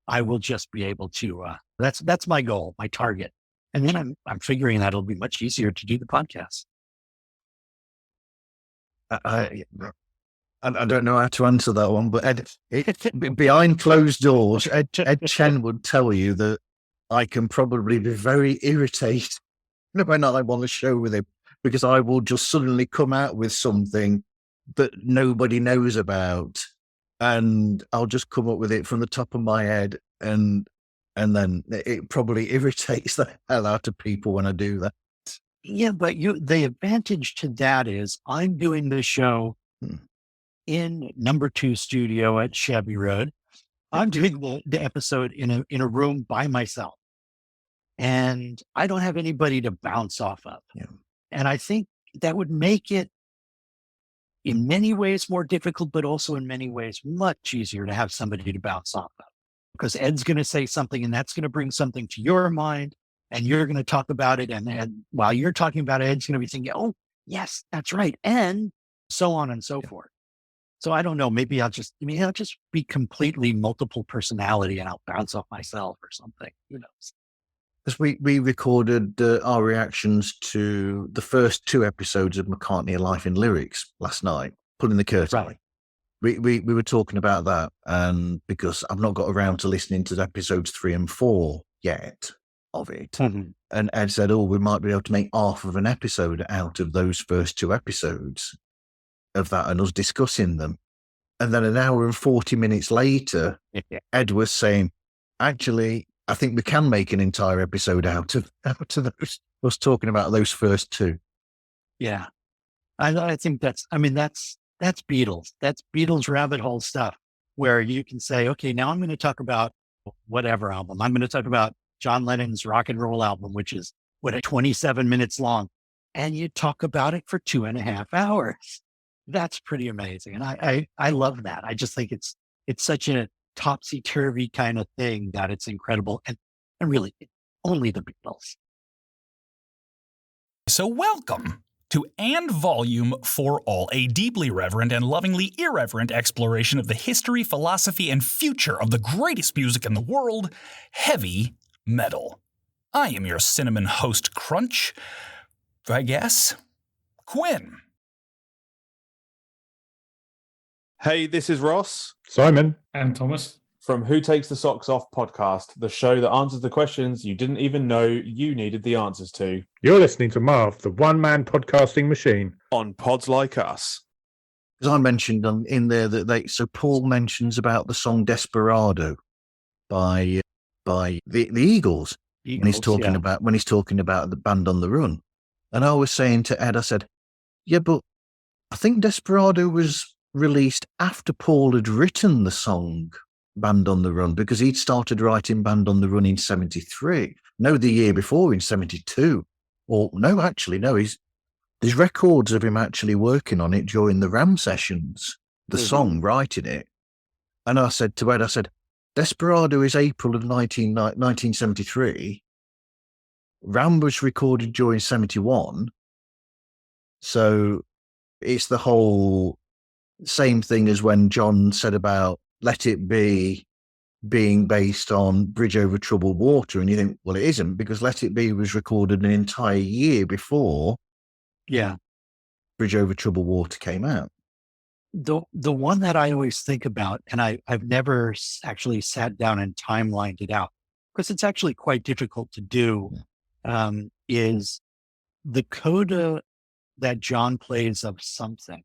I will just be able to, that's my goal, my target. And then I'm figuring that it'll be much easier to do the podcast. I don't know how to answer that one, but behind closed doors, Ed Chen would tell you that I can probably be very irritated when I want to show with him, because I will just suddenly come out with something that nobody knows about, and I'll just come up with it from the top of my head, and then it probably irritates the hell out of people when I do that. Yeah, but the advantage to that is I'm doing the show in number 2 studio at Shabby Road. I'm doing the episode in a room by myself, and I don't have anybody to bounce off of. Yeah. And I think that would make it in many ways more difficult, but also in many ways much easier to have somebody to bounce off of, because Ed's going to say something and that's going to bring something to your mind, and you're going to talk about it. And while you're talking about it, Ed's going to be thinking, oh yes, that's right. And so on and so forth. So I don't know, maybe I'll just be completely multiple personality and I'll bounce off myself or something, who knows? Because we recorded our reactions to the first 2 episodes of McCartney: A Life in Lyrics last night, pulling the curtain. Right. We were talking about that, and because I've not got around to listening to episodes 3 and 4 yet of it, Mm-hmm. and Ed said, oh, we might be able to make half of an episode out of those first 2 episodes of that and us discussing them. And then an hour and 40 minutes later, Ed was saying, actually, I think we can make an entire episode out of those, us talking about those first two. Yeah. I think that's Beatles. That's Beatles rabbit hole stuff where you can say, okay, now I'm going to talk about whatever album. I'm going to talk about John Lennon's rock and roll album, which is 27 minutes long. And you talk about it for 2.5 hours. That's pretty amazing. And I love that. I just think it's such a topsy-turvy kind of thing that it's incredible. And really, only the Beatles. So welcome to And Volume for All, a deeply reverent and lovingly irreverent exploration of the history, philosophy, and future of the greatest music in the world, heavy metal. I am your cinnamon host crunch, I guess, Quinn. Hey, this is Ross. Simon. And Thomas. From Who Takes the Socks Off podcast, the show that answers the questions you didn't even know you needed the answers to. You're listening to Marv, the one-man podcasting machine. On Pods Like Us. As I mentioned in there so Paul mentions about the song Desperado by the Eagles. When he's talking about the Band on the Run. And I was saying to Ed, I said, yeah, but I think Desperado was released after Paul had written the song Band on the Run, because he'd started writing Band on the Run in 73. No, the year before in 72. Or no, actually, no, there's records of him actually working on it during the Ram sessions, the song, writing it. And I said to Ed, Desperado is April of 1973. Ram was recorded during 71. So it's the whole same thing as when John said about Let It Be being based on Bridge Over Troubled Water. And you think, well, it isn't, because Let It Be was recorded an entire year before Bridge Over Troubled Water came out. The one that I always think about, and I've never actually sat down and timelined it out, because it's actually quite difficult to do, is the coda that John plays of something.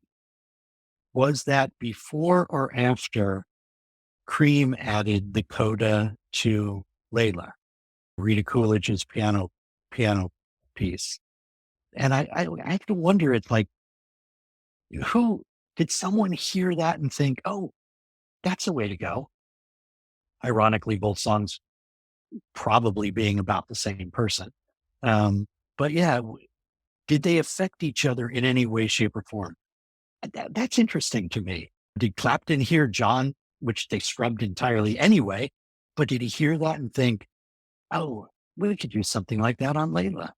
Was that before or after Cream added the coda to Layla, Rita Coolidge's piano piece? And I have to wonder, it's like, who did someone hear that and think, oh, that's a way to go? Ironically, both songs probably being about the same person. But yeah, did they affect each other in any way, shape, or form? That's interesting to me. Did Clapton hear John, which they scrubbed entirely anyway, but did he hear that and think, oh, we could do something like that on Layla?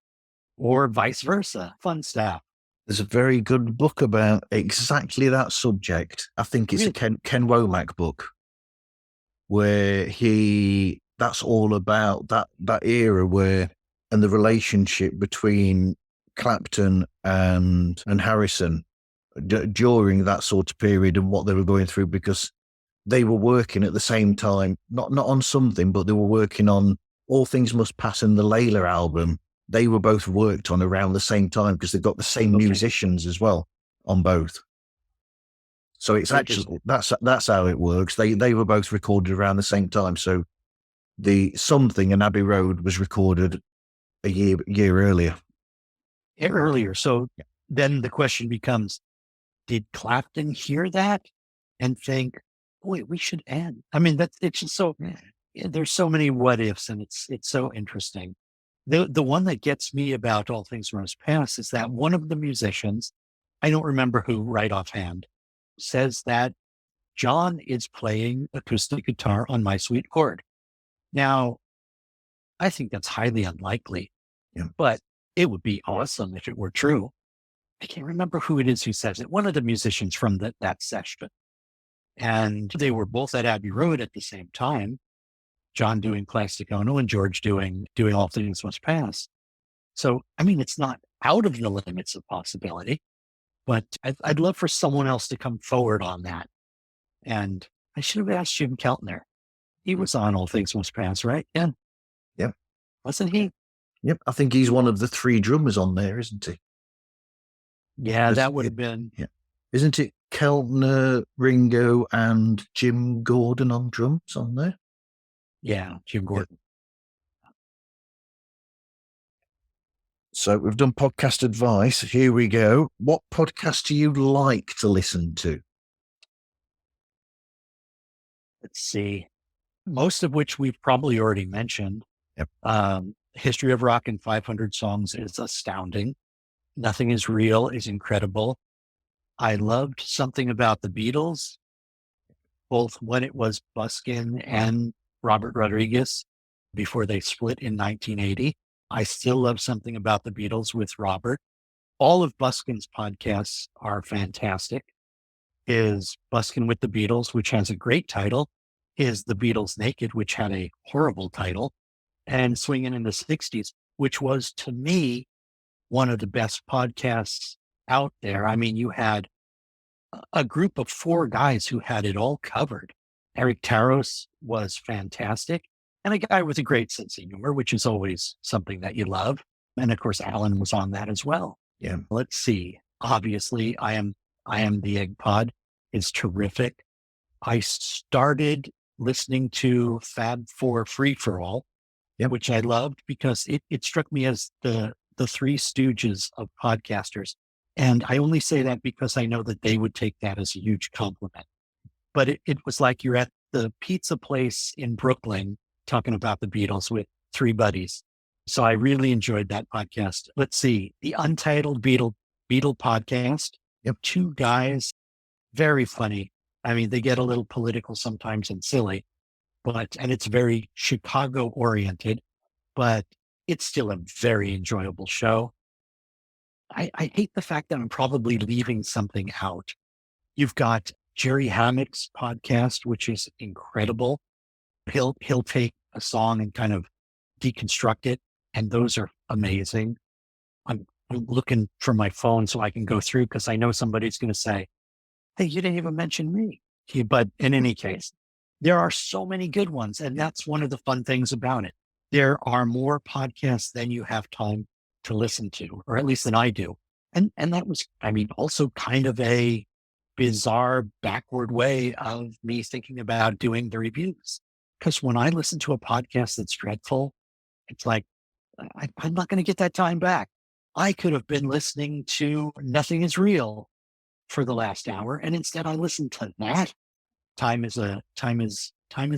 Or vice versa? Fun stuff. There's a very good book about exactly that subject. I think it's a Ken Womack book, where that's all about that era and the relationship between Clapton and Harrison during that sort of period and what they were going through, because they were working at the same time, not on something, but they were working on All Things Must Pass and the Layla album. They were both worked on around the same time, because they've got the same musicians as well on both. So it's actually, that's how it works. They were both recorded around the same time. So the Something and Abbey Road was recorded a year earlier. So then the question becomes, did Clapton hear that and think, boy, we should add? I mean, it's just so, there's so many what ifs, and it's so interesting. The one that gets me about All Things Must Pass is that one of the musicians, I don't remember who right offhand, says that John is playing acoustic guitar on My Sweet Chord. Now, I think that's highly unlikely, but it would be awesome if it were true. I can't remember who it is who says it. One of the musicians from that session. And they were both at Abbey Road at the same time. John doing Plastic Ono and George doing All Things Must Pass. So, I mean, it's not out of the limits of possibility, but I'd love for someone else to come forward on that. And I should have asked Jim Keltner. He was on All Things Must Pass, right? Yeah. Yep. Wasn't he? Yep. I think he's one of the 3 drummers on there, isn't he? Yeah, that would have been. Yeah. Isn't it Keltner, Ringo, and Jim Gordon on drums on there? Yeah, Jim Gordon. So we've done podcast advice. Here we go. What podcast do you like to listen to? Let's see. Most of which we've probably already mentioned. Yep. History of Rock in 500 Songs is astounding. Nothing is Real is incredible. I loved Something About the Beatles, both when it was Buskin and Robert Rodriguez before they split in 1980. I still love Something About the Beatles with Robert. All of Buskin's podcasts are fantastic. Is Buskin with the Beatles, which has a great title, is The Beatles Naked, which had a horrible title, and Swingin' in the 60s, which was, to me, one of the best podcasts out there. I mean, you had a group of 4 guys who had it all covered. Eric Taros was fantastic, and a guy with a great sense of humor, which is always something that you love. And of course, Alan was on that as well. Yeah. Let's see. Obviously, I am the Egg Pod is terrific. I started listening to Fab 4 Free for All, which I loved because it struck me as the Three Stooges of podcasters. And I only say that because I know that they would take that as a huge compliment. But it was like you're at the pizza place in Brooklyn talking about the Beatles with 3 buddies. So I really enjoyed that podcast. Let's see. The Untitled Beatle podcast. Yep. 2 guys, very funny. I mean, they get a little political sometimes and silly, and it's very Chicago oriented, but it's still a very enjoyable show. I hate the fact that I'm probably leaving something out. You've got Jerry Hammock's podcast, which is incredible. He'll take a song and kind of deconstruct it, and those are amazing. I'm looking for my phone so I can go through because I know somebody's going to say, "Hey, you didn't even mention me." But in any case, there are so many good ones, and that's one of the fun things about it. There are more podcasts than you have time to listen to, or at least than I do. And that was, I mean, also kind of a bizarre, backward way of me thinking about doing the reviews. Because when I listen to a podcast that's dreadful, it's like, I'm not going to get that time back. I could have been listening to Nothing is Real for the last hour, and instead I listened to that. Time is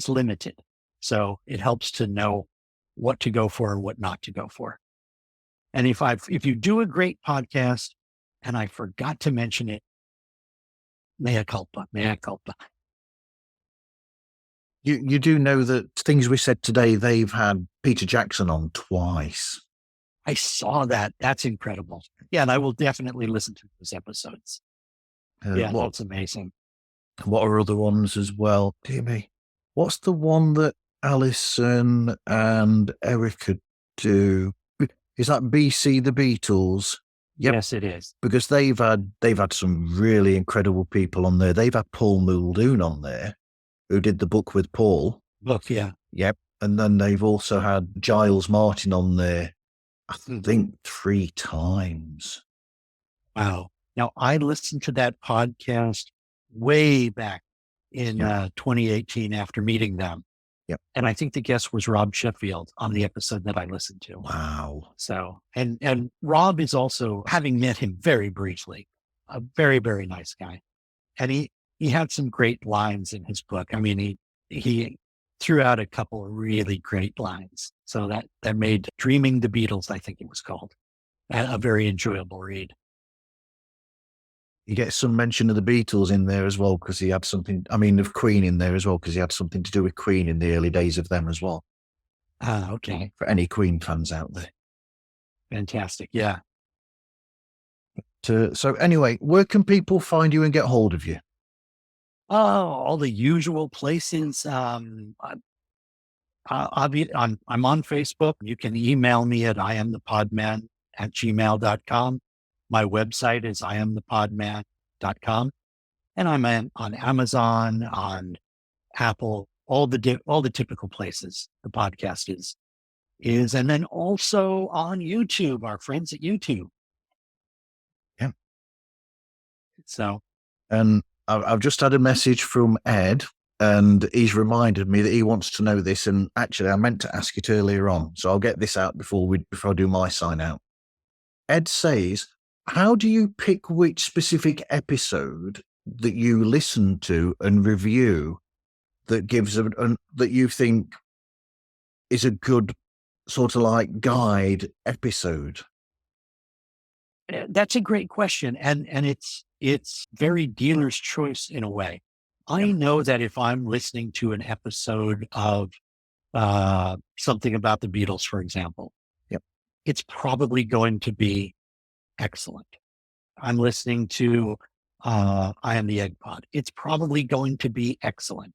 limited. So it helps to know what to go for and what not to go for. And if you do a great podcast and I forgot to mention it, mea culpa. You do know that things we said today, they've had Peter Jackson on twice. I saw that. That's incredible. Yeah, and I will definitely listen to those episodes. That's amazing. What are other ones as well? Dear me. What's the one that Alison and Erica do? Is that BC the Beatles? Yep. Yes, it is. Because they've had some really incredible people on there. They've had Paul Muldoon on there, who did the book with Paul. Yeah. Yep. And then they've also had Giles Martin on there, I think 3 times. Wow. Now, I listened to that podcast way back in 2018 after meeting them. Yep. And I think the guest was Rob Sheffield on the episode that I listened to. Wow. So, and Rob is also, having met him very briefly, a very, very nice guy. And he had some great lines in his book. I mean, he threw out a couple of really great lines. So that made Dreaming the Beatles, I think it was called, a very enjoyable read. You get some mention of the Beatles in there as well, because he had something, of Queen in there as well, because he had something to do with Queen in the early days of them as well. Okay. For any Queen fans out there. Fantastic. Yeah. So anyway, where can people find you and get hold of you? All the usual places. I'm on Facebook. You can email me at iamthepodman@gmail.com. My website is iamthepodman.com. And I'm on Amazon, on Apple, all the typical places the podcast is. And then also on YouTube, our friends at YouTube. Yeah. So. And I've just had a message from Ed, and he's reminded me that he wants to know this. And actually, I meant to ask it earlier on, so I'll get this out before I do my sign out. Ed says, how do you pick which specific episode that you listen to and review that gives that you think is a good sort of like guide episode? That's a great question. And it's very dealer's choice in a way. I know that if I'm listening to an episode of something about the Beatles, for example, it's probably going to be excellent. I'm listening to I Am the Egg Pod. It's probably going to be excellent.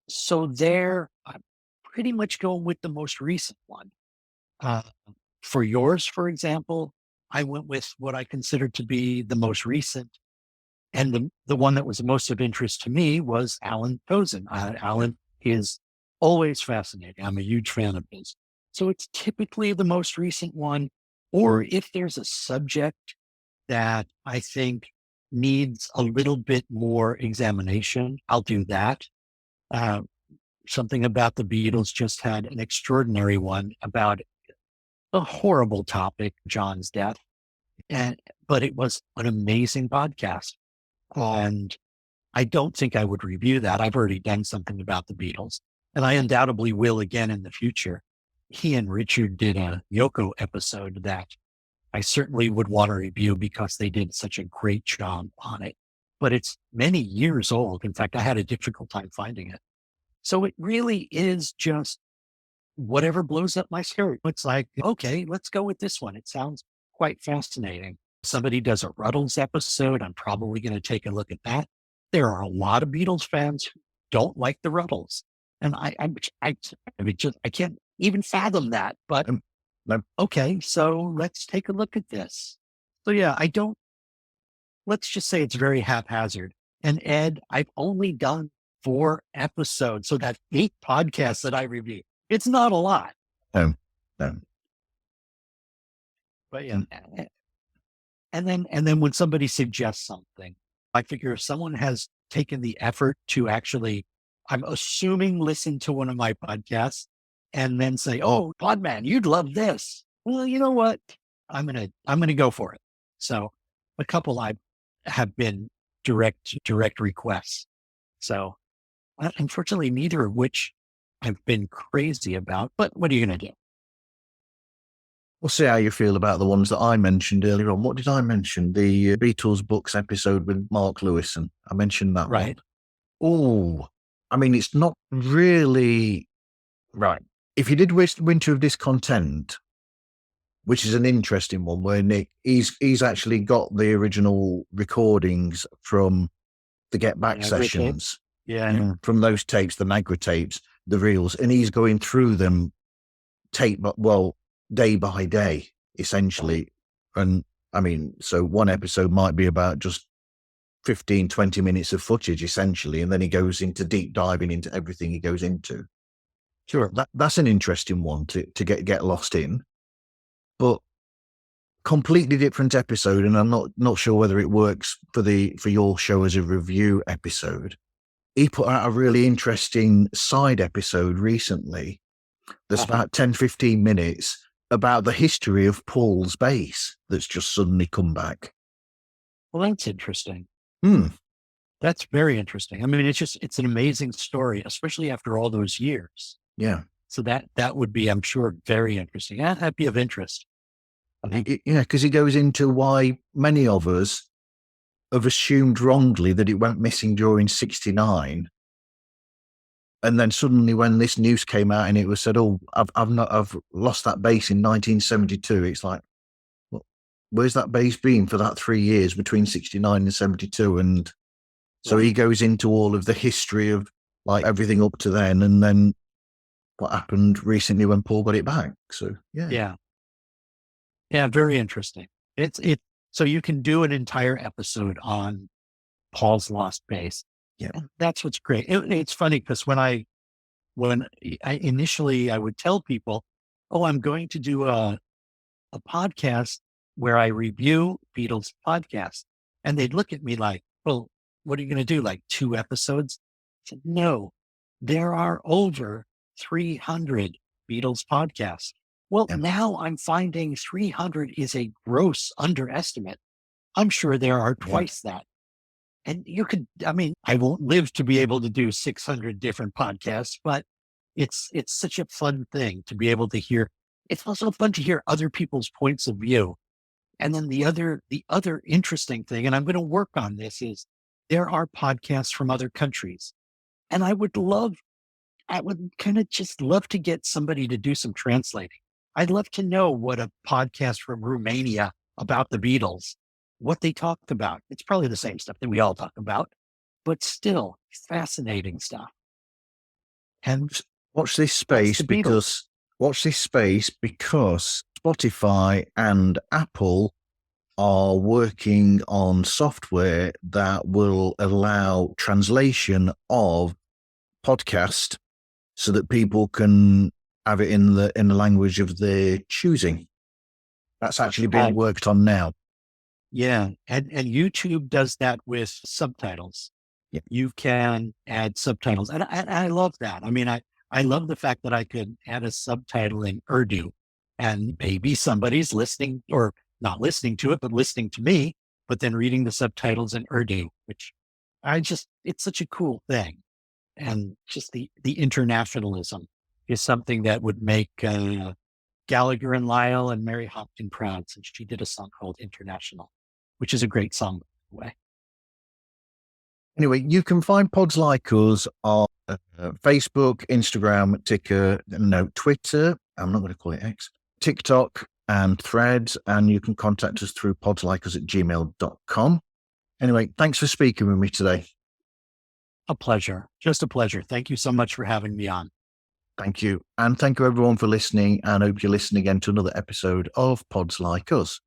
So there, I'm pretty much going with the most recent one. For yours, for example, I went with what I considered to be the most recent. And the one that was the most of interest to me was Alan Posen. Alan is always fascinating. I'm a huge fan of his. So it's typically the most recent one. Or if there's a subject that I think needs a little bit more examination, I'll do that. Something about the Beatles just had an extraordinary one about a horrible topic, John's death. But it was an amazing podcast. And I don't think I would review that. I've already done something about the Beatles, and I undoubtedly will again in the future. He and Richard did a Yoko episode that I certainly would want to review because they did such a great job on it. But it's many years old. In fact, I had a difficult time finding it. So it really is just whatever blows up my skirt. It's like, okay, let's go with this one. It sounds quite fascinating. Somebody does a Ruddles episode, I'm probably going to take a look at that. There are a lot of Beatles fans who don't like the Ruddles. And I can't even fathom that. But okay, so let's take a look at this. So yeah, let's just say it's very haphazard. And Ed, I've only done 4 episodes. So that's 8 podcasts that I review. It's not a lot. No. But yeah. And then when somebody suggests something, I figure if someone has taken the effort to actually, I'm assuming, listen to one of my podcasts and then say, "Oh, Podman, you'd love this." Well, you know what? I'm gonna go for it. So a couple I have been direct requests. So unfortunately, neither of which I've been crazy about. But what are you gonna do? We'll see how you feel about the ones that I mentioned earlier on. What did I mention? The Beatles books episode with Mark Lewison. I mentioned that Right. one. Oh, I mean, it's not really right. If you did Winter of Discontent, which is an interesting one, where Nick, he's actually got the original recordings from the Get Back sessions. Yeah. From those tapes, the Nagra tapes, the reels, and he's going through them day by day, essentially. And I mean, so one episode might be about just 15, 20 minutes of footage, essentially. And then he goes into deep diving into everything he goes into. Sure. That's an interesting one to get lost in, but completely different episode. And I'm not sure whether it works for your show as a review episode. He put out a really interesting side episode recently that's about 10, 15 minutes about the history of Paul's bass that's just suddenly come back. Well, that's interesting. Hmm. That's very interesting. I mean, it's an amazing story, especially after all those years. Yeah. So that would be, I'm sure, very interesting. That'd be of interest. Yeah, because he goes into why many of us have assumed wrongly that it went missing during 1969. And then suddenly when this news came out and it was said, "Oh, I've lost that bass in 1972." It's like, well, where's that bass been for that 3 years between 1969 and 1972? And so he goes into all of the history of like everything up to then, and then what happened recently when Paul got it back. So yeah, very interesting. So you can do an entire episode on Paul's lost bass. Yeah, and that's what's great. It's funny because when I initially I would tell people, "Oh, I'm going to do a podcast where I review Beatles podcasts," and they'd look at me like, "Well, what are you going to do? Like 2 episodes?" I said, "No, there are over 300 Beatles podcasts. Well, now I'm finding 300 is a gross underestimate. I'm sure there are twice that. And you could, I mean, I won't live to be able to do 600 different podcasts, but it's such a fun thing to be able to hear. It's also fun to hear other people's points of view. And then the other interesting thing, and I'm going to work on this, is there are podcasts from other countries. And I would kind of just love to get somebody to do some translating. I'd love to know what a podcast from Romania about the Beatles, what they talked about. It's probably the same stuff that we all talk about, but still fascinating stuff. And watch this space because Spotify and Apple are working on software that will allow translation of podcast so that people can have it in the language of their choosing. That's actually being worked on now. Yeah. And YouTube does that with subtitles. Yeah. You can add subtitles. And I love that. I mean, I love the fact that I could add a subtitle in Urdu and maybe somebody's listening or not listening to it, but listening to me, but then reading the subtitles in Urdu, which it's such a cool thing. And just the internationalism is something that would make Gallagher and Lyle and Mary Hopkin proud, since she did a song called International, which is a great song, by the way. Anyway, you can find Pods Like Us on Facebook, Instagram, Twitter. I'm not going to call it X. TikTok and Threads. And you can contact us through podslikeus@gmail.com. Anyway, thanks for speaking with me today. A pleasure. Just a pleasure. Thank you so much for having me on. Thank you. And thank you everyone for listening. And I hope you listen again to another episode of Pods Like Us.